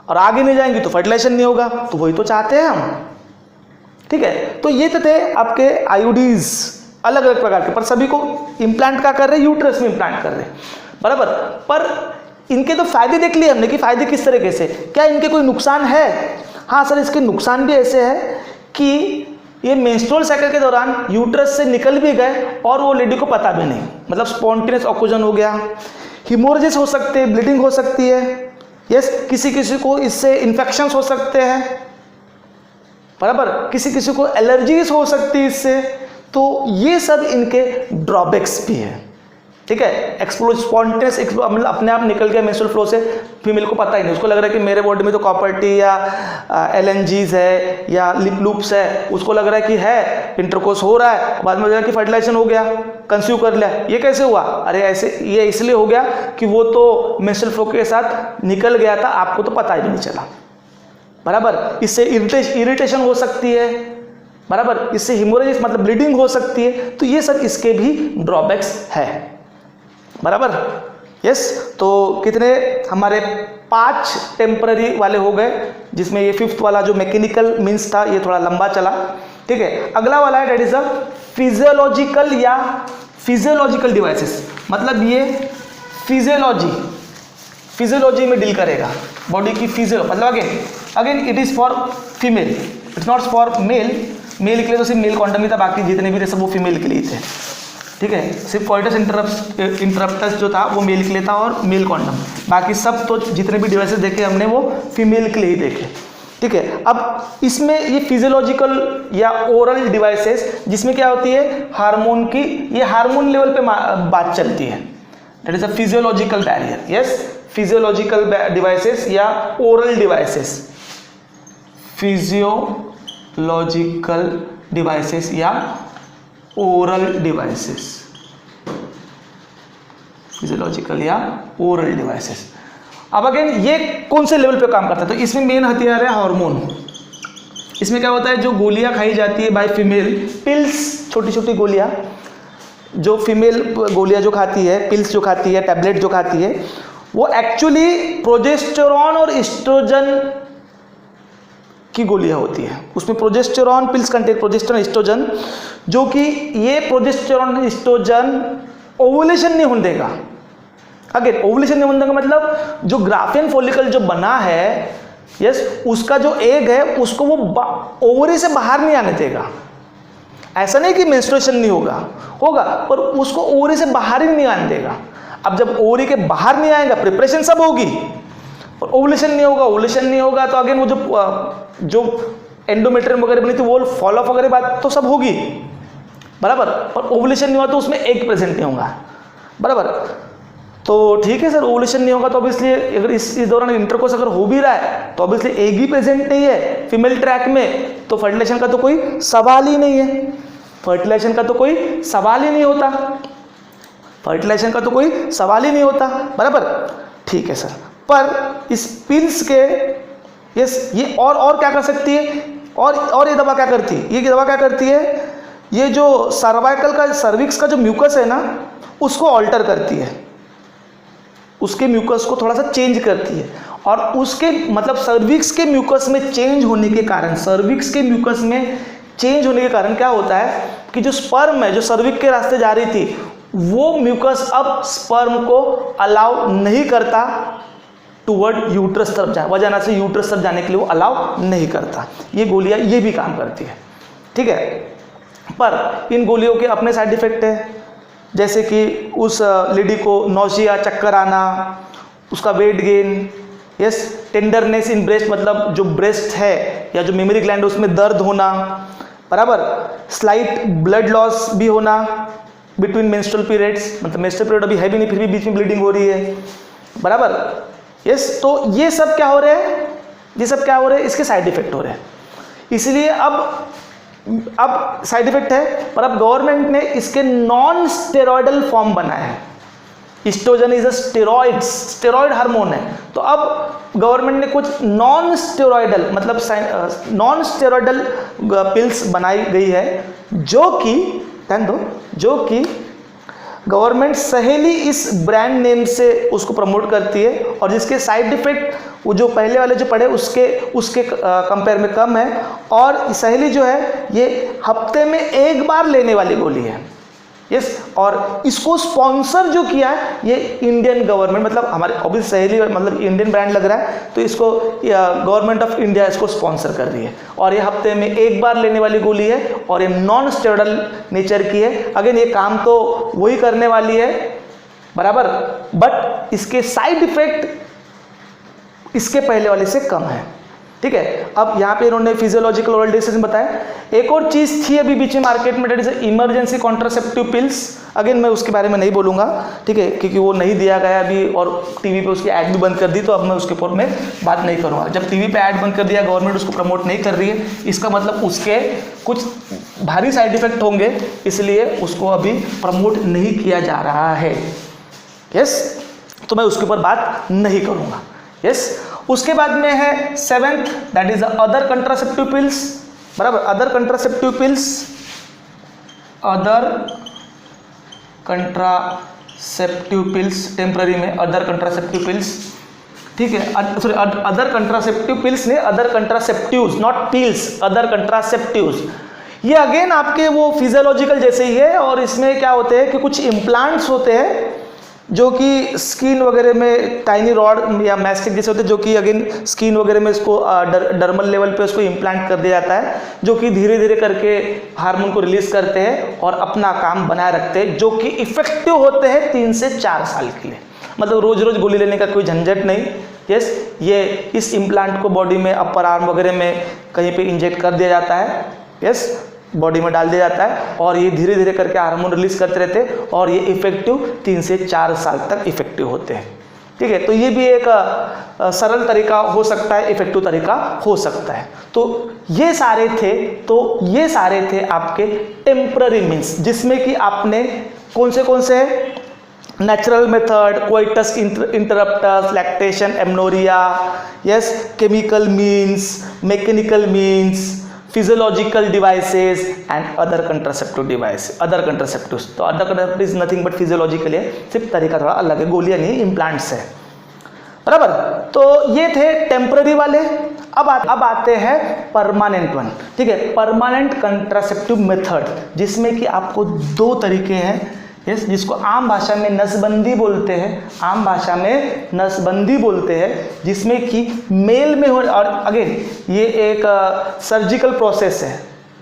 और आगे नहीं जाएंगी तो फर्टिलाइजेशन नहीं होगा। तो वही तो चाहते हैं हम, ठीक है। तो ये तो थे आपके आयोडीज अलग अलग प्रकार के, पर सभी को इम्प्लांट क्या कर रहे हैं, यूट्रस में इम्प्लांट कर रहे हैं, बराबर। पर इनके तो फायदे देख लिए हमने कि फायदे किस तरीके से, क्या इनके कोई नुकसान है? हाँ सर, इसके नुकसान भी ऐसे है कि ये मेंस्ट्रुअल साइकिल के दौरान यूट्रस से निकल भी गए और वो लेडी को पता भी नहीं, मतलब स्पॉन्टेनियस ऑक्यूजन हो गया, हिमोरेजिस हो सकते हैं, ब्लीडिंग हो सकती है। यस, किसी किसी को इससे इन्फेक्शंस हो सकते हैं, बराबर, किसी किसी को एलर्जीज हो सकती है इससे। तो ये सब इनके ड्रॉबैक्स भी है, ठीक है। एक्सप्लोज स्पॉन्टेनियस मतलब अपने आप निकल गया मेंस्ट्रुअल फ्लो से, फीमेल को पता ही नहीं, उसको लग रहा है कि मेरे बॉडी में तो कॉपर टी या LNGs है या लिप लूप्स है, उसको लग रहा है कि है इंटरकोर्स हो रहा है, बाद में लग रहा है कि फर्टिलाइजेशन हो गया, कंसीव कर लिया। ये कैसे हुआ? अरे ऐसे, ये इसलिए हो गया कि वो तो मेंस्ट्रुअल फ्लो के साथ निकल गया था, आपको तो पता ही नहीं चला, बराबर। इससे इरिटेशन हो सकती है, बराबर, इससे हिमोरेजिस मतलब ब्लीडिंग हो सकती है। तो ये सब इसके भी ड्रॉबैक्स है, बराबर। यस, तो कितने हमारे 5 टेम्पररी वाले हो गए, जिसमें ये 5th वाला जो मैकेनिकल मीन्स था ये थोड़ा लंबा चला, ठीक है। अगला वाला है that is a physiological devices, मतलब ये फिजियोलॉजी में डील करेगा, बॉडी की फिजियो, मतलब again it is for female, it's not for male. Male के लिए तो सिर्फ मेल कॉन्डम ही था, बाकी जितने भी थे सब वो फीमेल के लिए थे, ठीक है। सिर्फ कोइटस इंटरप्टस जो था वो मेल के लिए था और मेल कॉन्डम, बाकी सब तो जितने भी डिवाइसेस देखे हमने वो फीमेल के लिए ही देखे, ठीक है। अब इसमें ये फिजियोलॉजिकल या ओरल डिवाइसेस, जिसमें क्या होती है, हार्मोन की, ये हार्मोन लेवल पे बात चलती है, that is a physiological barrier. Yes, physiological devices या ओरल डिवाइसेस, फिजियोलॉजिकल डिवाइसेस या ओरल डिवाइसेस, फिजियोलॉजिकल या ओरल डिवाइसेस। अब अगेन ये कौन से लेवल पे काम करता है, तो इसमें मेन हथियार है हार्मोन। इसमें क्या होता है, जो गोलियां खाई जाती है बाय फीमेल, पिल्स, छोटी छोटी गोलियां, जो फीमेल गोलियां जो खाती है, पिल्स जो खाती है, टैबलेट जो खाती है, वो एक्चुअली प्रोजेस्टेरॉन और एस्ट्रोजन की गोलियां होती है। उसमें progesterone pills contain progesterone oestrogen, जो कि ये प्रोजेस्टेरॉन एस्ट्रोजन ओवुलेशन नहीं होने देगा। अगेन ओवुलेशन नहीं होने देगा मतलब जो ग्राफियन फॉलिकल जो बना है, यस, उसका जो एग है उसको वो ओवरी से बाहर नहीं आने देगा। ऐसा नहीं कि मेंस्ट्रुएशन नहीं होगा, होगा, पर उसको ओवरी से बाहर ही नहीं आने देगा। अब जब ओवरी के बाहर नहीं आएगा, प्रिपरेशन सब होगी और ओवुलेशन नहीं होगा, ओवुलेशन नहीं होगा तो अगेन वो जो एंडोमेट्रियम वगैरह बनी थी वो फॉल ऑफ वगैरह बात तो सब होगी, बराबर, पर ओवुलेशन नहीं हुआ तो उसमें एग प्रेजेंट नहीं होगा, बराबर। तो ठीक है सर, ओवुलेशन नहीं होगा तो ऑब्वियसली अगर इस दौरान इंटरकोर्स अगर हो भी रहा है तो ऑब्वियसली एग ही प्रेजेंट नहीं है फीमेल ट्रैक में, तो फर्टिलाइजेशन का तो कोई सवाल ही नहीं है, फर्टिलाइजेशन का तो कोई सवाल ही नहीं होता, फर्टिलाइजेशन का तो कोई सवाल ही नहीं होता, बराबर। ठीक है सर, पर इस पिल्स के यस ये और क्या कर सकती है, और ये दवा क्या करती है, ये दवा क्या करती है, ये जो सर्वाइकल का सर्विक्स का जो म्यूकस है ना उसको ऑल्टर करती है, उसके म्यूकस को थोड़ा सा चेंज करती है, और उसके मतलब सर्विक्स के म्यूकस में चेंज होने के कारण, सर्विक्स के म्यूकस में चेंज होने के कारण क्या होता है कि जो स्पर्म है जो सर्विक्स के रास्ते जा रही थी वो म्यूकस अब स्पर्म को अलाउ नहीं करता टुवर्ड यूट्रस तरफ जाए, वजाना से यूट्रस तरफ जाने के लिए वो अलाउ नहीं करता। ये गोलियां ये भी काम करती है, ठीक है। पर इन गोलियों के अपने साइड इफेक्ट है, जैसे कि उस लेडी को नौसिया, चक्कर आना, उसका weight gain, yes, tenderness in breast मतलब जो ब्रेस्ट है या जो मेमोरी ग्लैंड है उसमें दर्द होना, बराबर, स्लाइट ब्लड लॉस भी होना बिटवीन मेंस्ट्रुअल पीरियड्स, मतलब मेंस्ट्रुअल पीरियड अभी है भी नहीं फिर भी बीच में ब्लीडिंग हो रही है, बराबर, यस। तो ये सब क्या हो रहे हैं, ये सब क्या हो रहे हैं, इसके साइड इफेक्ट हो रहे हैं। इसलिए अब साइड इफेक्ट है, पर अब गवर्नमेंट ने इसके नॉन स्टेरॉयडल फॉर्म बनाया है। Oestrogen is a steroid hormone है, तो अब गवर्नमेंट ने कुछ नॉन स्टेरॉयडल मतलब नॉन स्टेरॉयडल पिल्स बनाई गई है, जो कि ध्यान दो, जो कि गवर्नमेंट सहेली इस ब्रांड नेम से उसको प्रमोट करती है, और जिसके साइड इफेक्ट वो जो पहले वाले जो पढ़े उसके कंपेयर में कम है। और सहेली जो है ये हफ्ते में एक बार लेने वाली गोली है, यस। और इसको स्पॉन्सर जो किया है ये इंडियन गवर्नमेंट, मतलब हमारे ऑब्वियस सहेली मतलब इंडियन ब्रांड लग रहा है तो इसको गवर्नमेंट ऑफ इंडिया इसको स्पॉन्सर कर रही है, और ये हफ्ते में एक बार लेने वाली गोली है और ये नॉन स्टेरॉयडल नेचर की है। अगेन ये काम तो वही करने वाली है, बराबर, बट इसके साइड इफेक्ट इसके पहले वाले से कम है, ठीक है। अब यहाँ पे इन्होंने फिजियोलॉजिकल ओरल डिवाइसेस बताया। एक और चीज़ थी अभी बीच में मार्केट में, that is emergency contraceptive pills. Again मैं उसके बारे में नहीं बोलूँगा, ठीक है, क्योंकि वो नहीं दिया गया अभी, और टीवी पे उसकी ऐड भी बंद कर दी, तो अब मैं उसके ऊपर में बात नहीं करूँगा। जब टीवी पे ऐड बंद कर दिया, गवर्नमेंट उसको प्रमोट नहीं कर रही है, इसका मतलब उसके कुछ भारी साइड इफेक्ट होंगे, इसलिए उसको अभी प्रमोट नहीं किया जा रहा है, यस। तो मैं उसके ऊपर बात नहीं करूँगा, यस। उसके बाद में है seventh, that is other contraceptive pills, बराबर, other contraceptive pills, other contraceptive pills, temporary में अदर कंट्रासेप्टिव पिल्स, ठीक है, सॉरी अदर कंट्रासेप्टिव पिल्स नहीं, other contraceptives, not pills, other contraceptives. ये अगेन आपके वो फिजियोलॉजिकल जैसे ही है, और इसमें क्या होते हैं कि कुछ इम्प्लांट्स होते हैं जो कि स्किन वगैरह में टाइनी रॉड या मैस्टिक जैसे होते हैं, जो कि अगेन स्किन वगैरह में इसको डर्मल लेवल पे उसको इम्प्लांट कर दिया जाता है, जो कि धीरे धीरे करके हार्मोन को रिलीज करते हैं और अपना काम बनाए रखते हैं, जो कि इफेक्टिव होते हैं 3 से 4 साल के लिए। मतलब रोज रोज गोली लेने का कोई झंझट नहीं, यस। ये इस इम्प्लांट को बॉडी में अपर आर्म वगैरह में कहीं पे इंजेक्ट कर दिया जाता है, यस, बॉडी में डाल दिया जाता है, और ये धीरे धीरे करके हार्मोन रिलीज करते रहते हैं, और ये इफेक्टिव 3 से 4 साल तक इफेक्टिव होते हैं, ठीक है, तो ये भी एक सरल तरीका हो सकता है, इफेक्टिव तरीका हो सकता है। तो ये सारे थे आपके टेम्पररी मीन्स, जिसमें कि आपने कौन से natural method, coitus interruptus, lactation, amenorrhoea, yes, chemical means, mechanical means, physiological devices and other contraceptive device, other contraceptives. तो other contraceptive is nothing but physiological है, सिर्फ तरीका थोड़ा अलग है, गोलियां नहीं, इम्प्लांट्स है, बराबर। तो ये थे टेम्पररी वाले। अब आते हैं परमानेंट वन, ठीक है, परमानेंट कंट्रासेप्टिव मेथड, जिसमें कि आपको 2 तरीके हैं, यस, जिसको आम भाषा में नसबंदी बोलते हैं, आम भाषा में नसबंदी बोलते हैं, जिसमें कि मेल में हो, और अगेन ये एक सर्जिकल प्रोसेस है,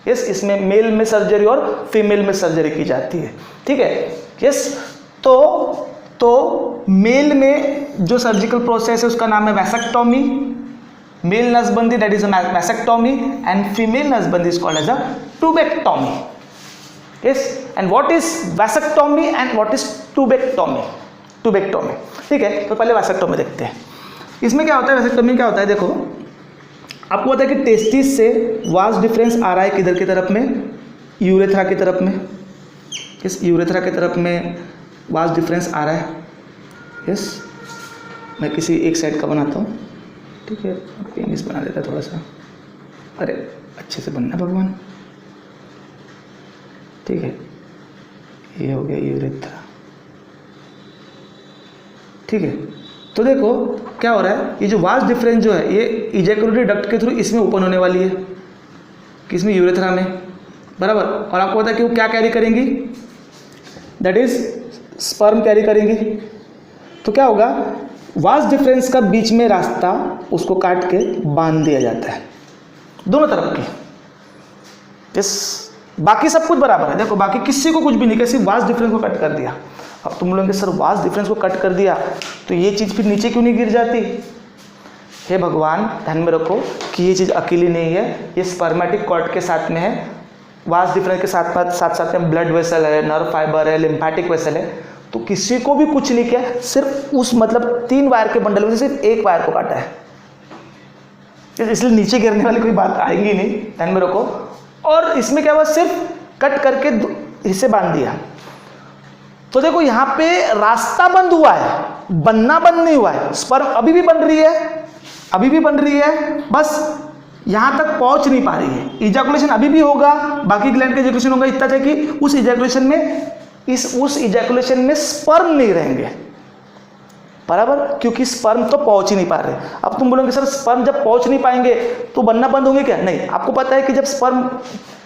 यस, इसमें मेल में सर्जरी और फीमेल में सर्जरी की जाती है, ठीक है, यस। तो मेल में जो सर्जिकल प्रोसेस है उसका नाम है वैसेक्टोमी, मेल नसबंदी that is a vasectomy, and female नसबंदी is called as a tubectomy. Yes, and what is vasectomy and what is tubectomy? Tubectomy, ठीक है। तो पहले वैसेक्टोमी देखते हैं। इसमें क्या होता है, वैसेक्टोमी क्या होता है, देखो आपको पता है कि टेस्टिस से वास डिफरेंस आ रहा है किधर की तरफ में, यूरेथ्रा की तरफ में, इस यूरेथ्रा की तरफ में वास डिफरेंस आ रहा है, यस। मैं किसी एक साइड का बनाता हूँ, ठीक है, पेनिस बना देता है थोड़ा सा, अरे अच्छे से बनना भगवान, ठीक है, ये हो गया यूरेथ्रा, ठीक है। तो देखो क्या हो रहा है, ये जो वास डिफरेंस जो है ये इजैकुलेटरी डक्ट के थ्रू इसमें ओपन होने वाली है, किसमें, यूरेथ्रा में, बराबर। और आपको पता है कि वो क्या कैरी करेंगी, दैट इज स्पर्म कैरी करेंगी। तो क्या होगा, वास डिफरेंस का बीच में रास्ता उसको काट के बांध दिया जाता है दोनों तरफ की, इस बाकी सब कुछ बराबर है, देखो बाकी किसी को कुछ भी नहीं किया, सिर्फ वास डिफरेंस को कट कर दिया। अब तुम लोगों के सर वास डिफरेंस को कट कर दिया तो ये चीज़ फिर नीचे क्यों नहीं गिर जाती? हे भगवान, ध्यान में रखो कि ये चीज़ अकेली नहीं है, ये स्पर्मेटिक कॉर्ड के साथ में है, वास डिफरेंस के साथ में ब्लड वेसल है, नर्व फाइबर है, लिम्फेटिक वेसल है। तो किसी को भी कुछ नहीं किया, सिर्फ उस मतलब 3 वायर के बंडल में से सिर्फ 1 वायर को काटा है, इसलिए नीचे गिरने वाली कोई बात आएगी नहीं, ध्यान में रखो। और इसमें क्या हुआ, सिर्फ कट करके हिस्से बांध दिया। तो देखो यहाँ पे रास्ता बंद हुआ है, बनना बंद नहीं हुआ है, स्पर्म अभी भी बन रही है, बस यहाँ तक पहुँच नहीं पा रही है। इजैकुलेशन अभी भी होगा, बाकी ग्लैंड का इजैकुलेशन होगा, इतना है कि उस इजैकुलेशन में स्पर्म नहीं रहेंगे, बराबर, क्योंकि स्पर्म तो पहुंच ही नहीं पा रहे। अब तुम बोलोगे सर स्पर्म जब पहुंच नहीं पाएंगे तो बनना बंद होंगे क्या? नहीं, आपको पता है कि जब स्पर्म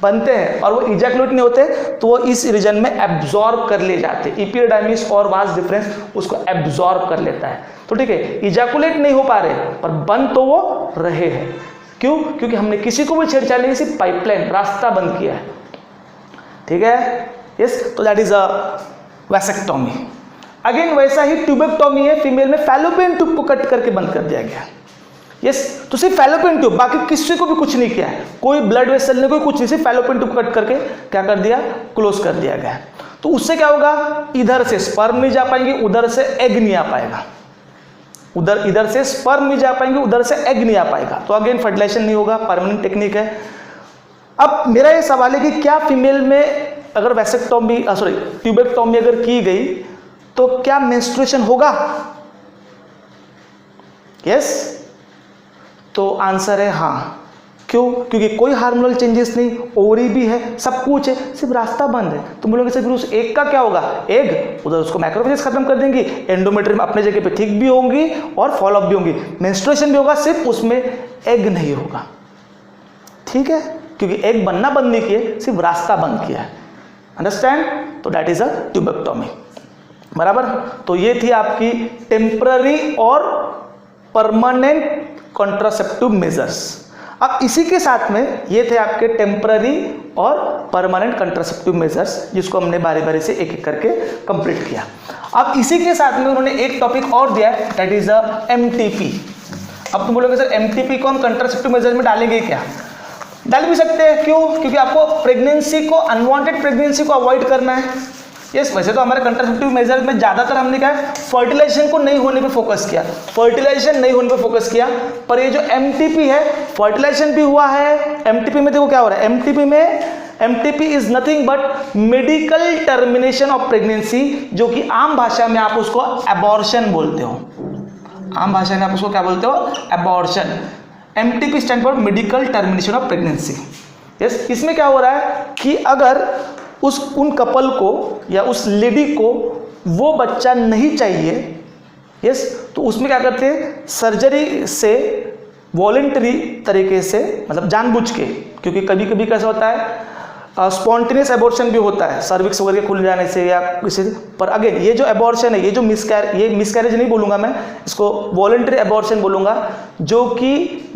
बनते हैं और वो इजैकुलेट नहीं होते तो वो इस रीजन में एब्जॉर्ब कर लिए जाते हैं, एपिडर्मिस और वास डिफरेंस उसको एब्जॉर्ब कर लेता है। तो ठीक है, इजैकुलेट नहीं हो पा रहे पर बन तो वो रहे हैं। क्यों? क्योंकि हमने किसी को भी छेड़छाड़ नहीं, सिर्फ पाइपलाइन रास्ता बंद किया है, ठीक है। यस, तो that is a vasectomy. Again वैसा ही ट्यूबेक्टोमी है, फीमेल में फैलोपियन ट्यूब को कट करके बंद कर दिया गया। यस, तो सिर्फ फैलोपियन ट्यूब, बाकी किसी को भी कुछ नहीं किया है, कोई ब्लड वेसल ने कोई कुछ नहीं, सिर्फ फैलोपियन ट्यूब कट करके क्या कर दिया, क्लोज कर दिया गया। तो उससे क्या होगा, इधर से स्पर्म नहीं जा पाएंगे, उधर से एग नहीं आ पाएगा, इधर से स्पर्म नहीं जा पाएंगे, उधर से एग नहीं आ पाएगा। तो अगेन फर्टिलाइजेशन नहीं होगा, परमानेंट टेक्निक है। अब मेरा ये सवाल है कि क्या फीमेल में अगर वैसेक्टोमी ट्यूबेक्टोमी अगर की गई तो क्या मेंस्ट्रुएशन होगा? यस, तो आंसर है हाँ। क्यों? क्योंकि कोई हार्मोनल चेंजेस नहीं, ओवरी भी है, सब कुछ है, सिर्फ रास्ता बंद है। तो बोलोगे सर फिर उस एग का क्या होगा? एग उधर उसको मैक्रोफेजेस खत्म कर देंगी, एंडोमेट्रियम अपने जगह पे ठीक भी होंगी और फॉलोअप भी होंगी, मेंस्ट्रुएशन भी होगा, सिर्फ उसमें एग नहीं होगा, ठीक है, क्योंकि एग बनना बंद नहीं किए, सिर्फ रास्ता बंद किया है। अंडरस्टैंड? तो दैट इज अ ट्यूबेक्टोमी, बराबर। तो ये थी आपकी टेम्पररी और परमानेंट कॉन्ट्रासेप्टिव मेजर्स। अब इसी के साथ में ये थे आपके टेम्पररी और परमानेंट कॉन्ट्रासेप्टिव मेजर्स, जिसको हमने बारी बारी से एक एक करके कंप्लीट किया। अब इसी के साथ में उन्होंने एक टॉपिक और दिया है, दैट इज अ एमटीपी। अब तुम बोलोगे सर एमटीपी को हम कॉन्ट्रासेप्टिव मेजर में डालेंगे क्या? डाल भी सकते हैं। क्यों? क्योंकि आपको प्रेगनेंसी को, अनवांटेड प्रेगनेंसी को अवॉइड करना है, यस, वैसे तो हमारे कंट्रासेप्टिव मेजर में ज़्यादातर हमने क्या है, फर्टिलाइजेशन को नहीं होने पे फोकस किया, फर्टिलाइजेशन नहीं होने पे फोकस किया। पर ये जो एमटीपी है, फर्टिलाइजेशन भी हुआ है। एमटीपी में देखो क्या हो रहा है, MTP is nothing but medical termination of pregnancy, जो कि आम भाषा में आप उसको एबॉर्शन बोलते हो। आम भाषा में आप उसको क्या बोलते हो, abortion. MTP stand for medical termination of pregnancy. Yes, इसमें क्या हो रहा है कि अगर उन कपल को या उस लेडी को वो बच्चा नहीं चाहिए, यस, तो उसमें क्या करते हैं, सर्जरी से वॉलेंटरी तरीके से, मतलब जानबूझ के, क्योंकि कभी कभी कैसा होता है स्पॉन्टेनियस एबॉर्शन भी होता है, सर्विक्स वगैरह खुल जाने से या किसी से। पर अगेन ये जो एबॉर्शन है, ये जो मिसकैरेज नहीं बोलूँगा मैं, इसको वॉलेंटरी एबॉर्शन बोलूँगा, जो कि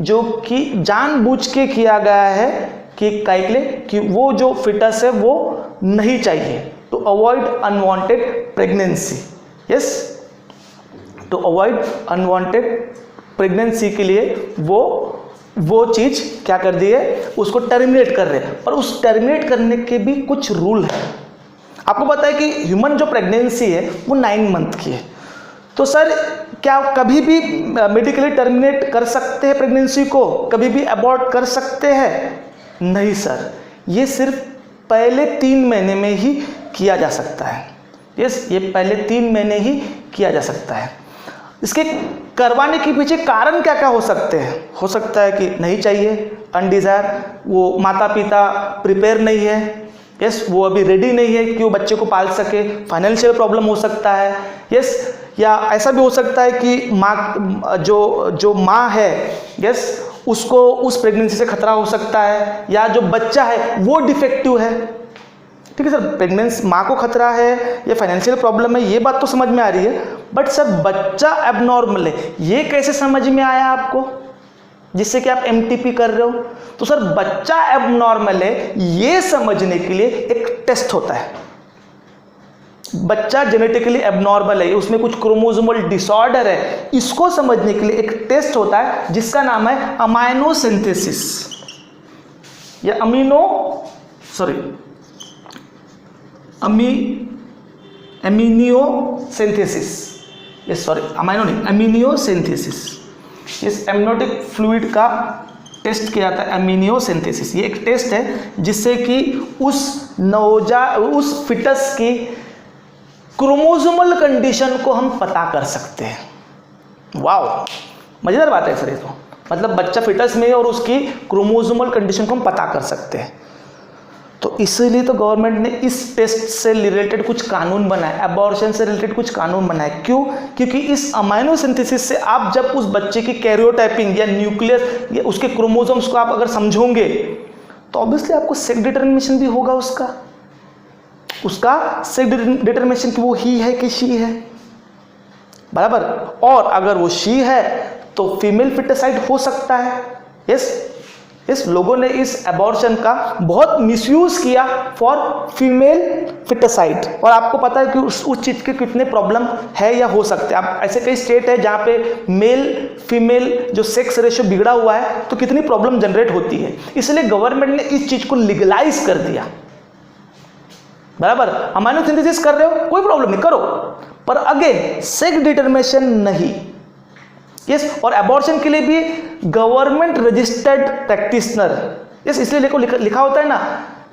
जानबूझ के किया गया है कि काइकले कि वो जो फिटस है वो नहीं चाहिए, to avoid unwanted pregnancy. Yes, to avoid unwanted pregnancy के लिए वो चीज़ क्या कर दी है, उसको टर्मिनेट कर रहे हैं। पर उस टर्मिनेट करने के भी कुछ रूल है। आपको पता है कि ह्यूमन जो प्रेगनेंसी है वो 9 मंथ की है। तो सर क्या कभी भी मेडिकली टर्मिनेट कर सकते हैं प्रेगनेंसी को, कभी भी अबॉर्ट कर सकते हैं? नहीं सर, ये सिर्फ पहले 3 महीने में ही किया जा सकता है। यस, ये पहले 3 महीने ही किया जा सकता है। इसके करवाने के पीछे कारण क्या क्या हो सकते हैं? हो सकता है कि नहीं चाहिए, अनडिजायर, वो माता पिता प्रिपेयर नहीं है, यस, वो अभी रेडी नहीं है कि वो बच्चे को पाल सके, फाइनेंशियल प्रॉब्लम हो सकता है, यस, या ऐसा भी हो सकता है कि माँ जो माँ है, यस, उसको उस प्रेगनेंसी से खतरा हो सकता है, या जो बच्चा है वो डिफेक्टिव है। ठीक है सर, प्रेगनेंसी माँ को खतरा है या फाइनेंशियल प्रॉब्लम है, ये बात तो समझ में आ रही है, बट सर बच्चा एबनॉर्मल है, ये कैसे समझ में आया आपको, जिससे कि आप एमटीपी कर रहे हो? तो सर बच्चा एबनॉर्मल है ये समझने के लिए एक टेस्ट होता है। बच्चा जेनेटिकली एबनॉर्मल है, उसमें कुछ क्रोमोसोमल डिसऑर्डर है, इसको समझने के लिए एक टेस्ट होता है जिसका नाम है अमाइनोसिंथेसिस या अमीनियोसिंथेसिस। इस एमनियोटिक फ्लूइड का टेस्ट किया जाता है, अमीनियोसिंथेसिस। ये एक टेस्ट है जिससे कि उस फिटस की क्रोमोसोमल कंडीशन को हम पता कर सकते हैं। वाओ, मजेदार बात है सर ये तो, मतलब बच्चा फिटस में है और उसकी क्रोमोसोमल कंडीशन को हम पता कर सकते हैं। तो इसीलिए तो गवर्नमेंट ने इस टेस्ट से रिलेटेड कुछ कानून बनाए, अबॉर्शन से रिलेटेड कुछ कानून बनाए। क्यों? क्योंकि इस अमाइनोसिंथेसिस से आप जब उस बच्चे की कैरियोटाइपिंग या न्यूक्लियस या उसके क्रोमोसोम्स को आप अगर समझोगे तो ऑब्वियसली आपको सेक्स डिटरमिनेशन भी होगा, उसका सेक्स डिटरमिनेशन कि वो ही है कि शी है, बराबर। और अगर वो शी है तो फीमेल फिटसाइड हो सकता है। यस, लोगों ने इस अबॉर्शन का बहुत मिसयूज किया फॉर फीमेल फिटसाइड, और आपको पता है कि उस चीज़ के कितने प्रॉब्लम है या हो सकते हैं। आप ऐसे कई स्टेट है जहाँ पे मेल फीमेल जो सेक्स रेशियो बिगड़ा हुआ है तो कितनी प्रॉब्लम जनरेट होती है। इसलिए गवर्नमेंट ने इस चीज़ को लीगलाइज कर दिया, बराबर। अमाइनोसिंथेसिस कर रहे हो कोई प्रॉब्लम नहीं, करो, पर अगेन सेक्स डिटरमिनेशन नहीं। यस, और अबॉर्शन के लिए भी गवर्नमेंट रजिस्टर्ड प्रैक्टिशनर, यस, इसलिए लिखा होता है ना,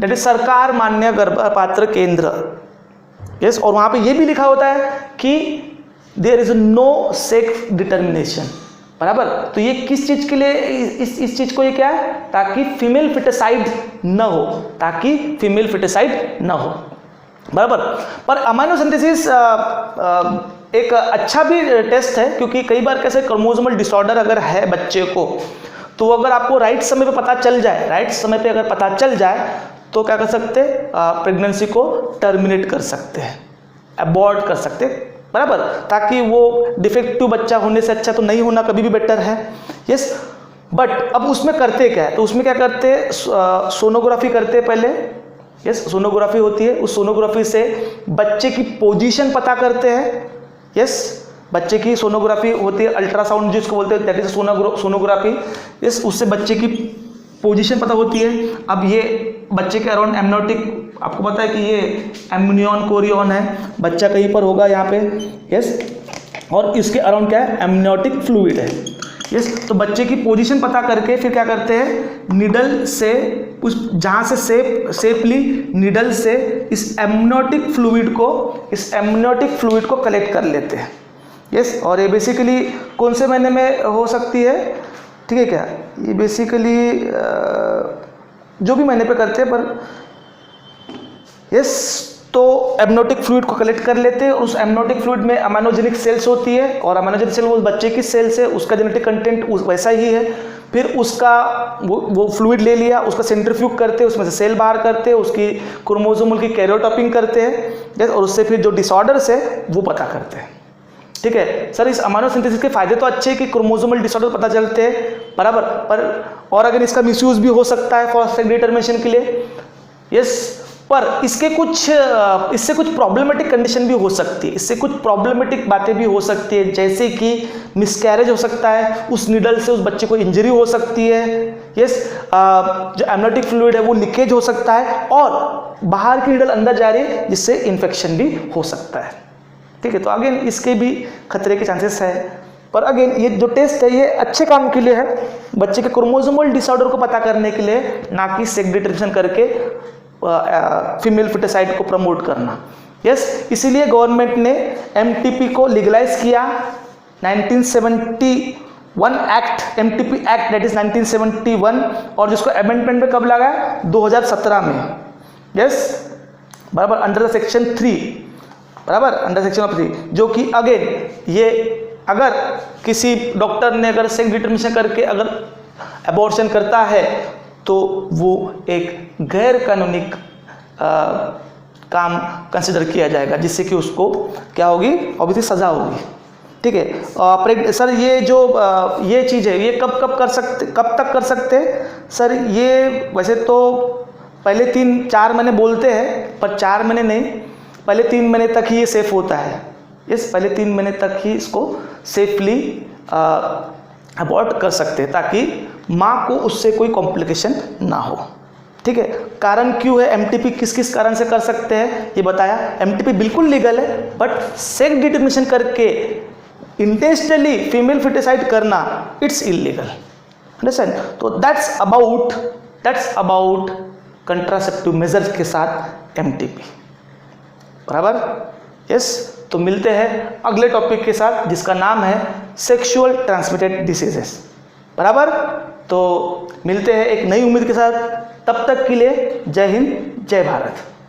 दैट इज सरकार मान्य गर्भपात्र केंद्र। यस, और वहां पे ये भी लिखा होता है कि there is no sex determination, बराबर। तो ये किस चीज के लिए, इस चीज को ये क्या है, ताकि फीमेल फिटसाइड न हो, बराबर। पर अमाइनोसिंथेसिस एक अच्छा भी टेस्ट है, क्योंकि कई बार कैसे क्रोमोसोमल डिसऑर्डर अगर है बच्चे को, तो अगर आपको राइट समय पे पता चल जाए, तो क्या कर सकते हैं, प्रेगनेंसी को टर्मिनेट कर सकते हैं, अबॉर्ट कर सकते हैं, बराबर, ताकि वो डिफेक्टिव बच्चा होने से अच्छा तो नहीं होना कभी भी बेटर है। यस, बट अब उसमें करते क्या है, तो उसमें क्या करते हैं, सोनोग्राफी करते हैं पहले। यस, सोनोग्राफी होती है, उस सोनोग्राफी से बच्चे की पोजीशन पता करते हैं। यस, बच्चे की सोनोग्राफी होती है, अल्ट्रासाउंड जिसको बोलते हैं, दैट इज सोनोग्राफी। यस, उससे बच्चे की पोजीशन पता होती है। अब ये बच्चे के अराउंड एमनियोटिक आपको पता है कि ये एमनियन कोरियन है, बच्चा कहीं पर होगा यहाँ पे, यस, और इसके अराउंड क्या है, एमनियोटिक फ्लूइड है, यस। तो बच्चे की पोजीशन पता करके फिर क्या करते हैं, निडल से उस जहाँ से सेफली निडल से इस एमनियोटिक फ्लूइड को कलेक्ट कर लेते हैं, यस। और ये बेसिकली कौन से महीने में हो सकती है, ठीक है क्या, ये बेसिकली जो भी महीने पे करते हैं, पर यस। तो एमनियोटिक फ्लूइड को कलेक्ट कर लेते हैं और उस एमनियोटिक फ्लूइड में अमाइनोजेनिक सेल्स होती है, और अमाइनोजेनिक सेल वो बच्चे की सेल्स है, उसका जेनेटिक कंटेंट वैसा ही है। फिर उसका वो फ्लूइड ले लिया, उसका सेंट्रीफ्यूग करते हैं, उसमें से सेल बाहर करते हैं, उसकी क्रोमोसोमल की कैरियोटाइपिंग करते हैं, और उससे फिर जो डिसऑर्डर्स है वो पता करते हैं, ठीक है। सर इस अमाइनो सिंथेसिस के फायदे तो अच्छे हैं कि क्रोमोसोमल डिसऑर्डर पता चलते हैं, बराबर, पर और अगर इसका मिसयूज भी हो सकता है फॉर सेक्स डिटरमिनेशन के लिए, यस। पर इससे कुछ प्रॉब्लमेटिक कंडीशन भी हो सकती है, इससे कुछ प्रॉब्लमेटिक बातें भी हो सकती है, जैसे कि मिसकैरेज हो सकता है, उस निडल से उस बच्चे को इंजरी हो सकती है, यस। जो एमनियोटिक फ्लूइड है वो लीकेज हो सकता है, और बाहर की निडल अंदर जा रही है जिससे इन्फेक्शन भी हो सकता है, ठीक है। तो अगेन इसके भी खतरे के चांसेस है, पर अगेन ये जो टेस्ट है ये अच्छे काम के लिए है, बच्चे के क्रोमोसोमल डिसऑर्डर को पता करने के लिए, ना कि सेक्स डिटरमिनेशन करके फीमेल फिटिसाइड को प्रमोट करना, यस। इसीलिए गवर्नमेंट ने एमटीपी को लीगलाइज किया, 1971 act, MTP act that is 1971, और जिसको अमेंडमेंट में कब लगा, 2017 में, यस, बराबर, अंडर द सेक्शन 3, बराबर, अंडर सेक्शन ऑफ 3, जो कि अगेन ये अगर किसी डॉक्टर ने अगर सेक्स डिटरमिनेशन करके अगर अबॉर्शन करता है तो वो एक गैर कानूनी काम कंसिडर किया जाएगा, जिससे कि उसको क्या होगी, ऑब्वियसली सज़ा होगी, ठीक है। सर ये जो ये चीज़ है ये कब तक कर सकते हैं सर, ये वैसे तो पहले 3-4 महीने बोलते हैं, पर 4 महीने नहीं, पहले 3 महीने तक ही ये सेफ होता है, यस, पहले 3 महीने तक ही इसको सेफली अबॉर्ट कर सकते हैं, ताकि माँ को उससे कोई कॉम्प्लिकेशन ना हो, ठीक है। कारण क्यों है, एमटीपी किस किस कारण से कर सकते हैं ये बताया, एमटीपी बिल्कुल लीगल है, बट सेक्स डिटरमिनेशन करके इंटेंशनली फीमेल फिटिसाइड करना इट्स इलीगल, अंडरस्टैंड। तो दैट्स अबाउट कंट्रासेप्टिव मेजर्स के साथ एमटीपी, बराबर, यस। तो मिलते हैं अगले टॉपिक के साथ जिसका नाम है सेक्सुअल ट्रांसमिटेड डिसीजेस, बराबर। तो मिलते हैं एक नई उम्मीद के साथ, तब तक के लिए जय हिंद, जय भारत।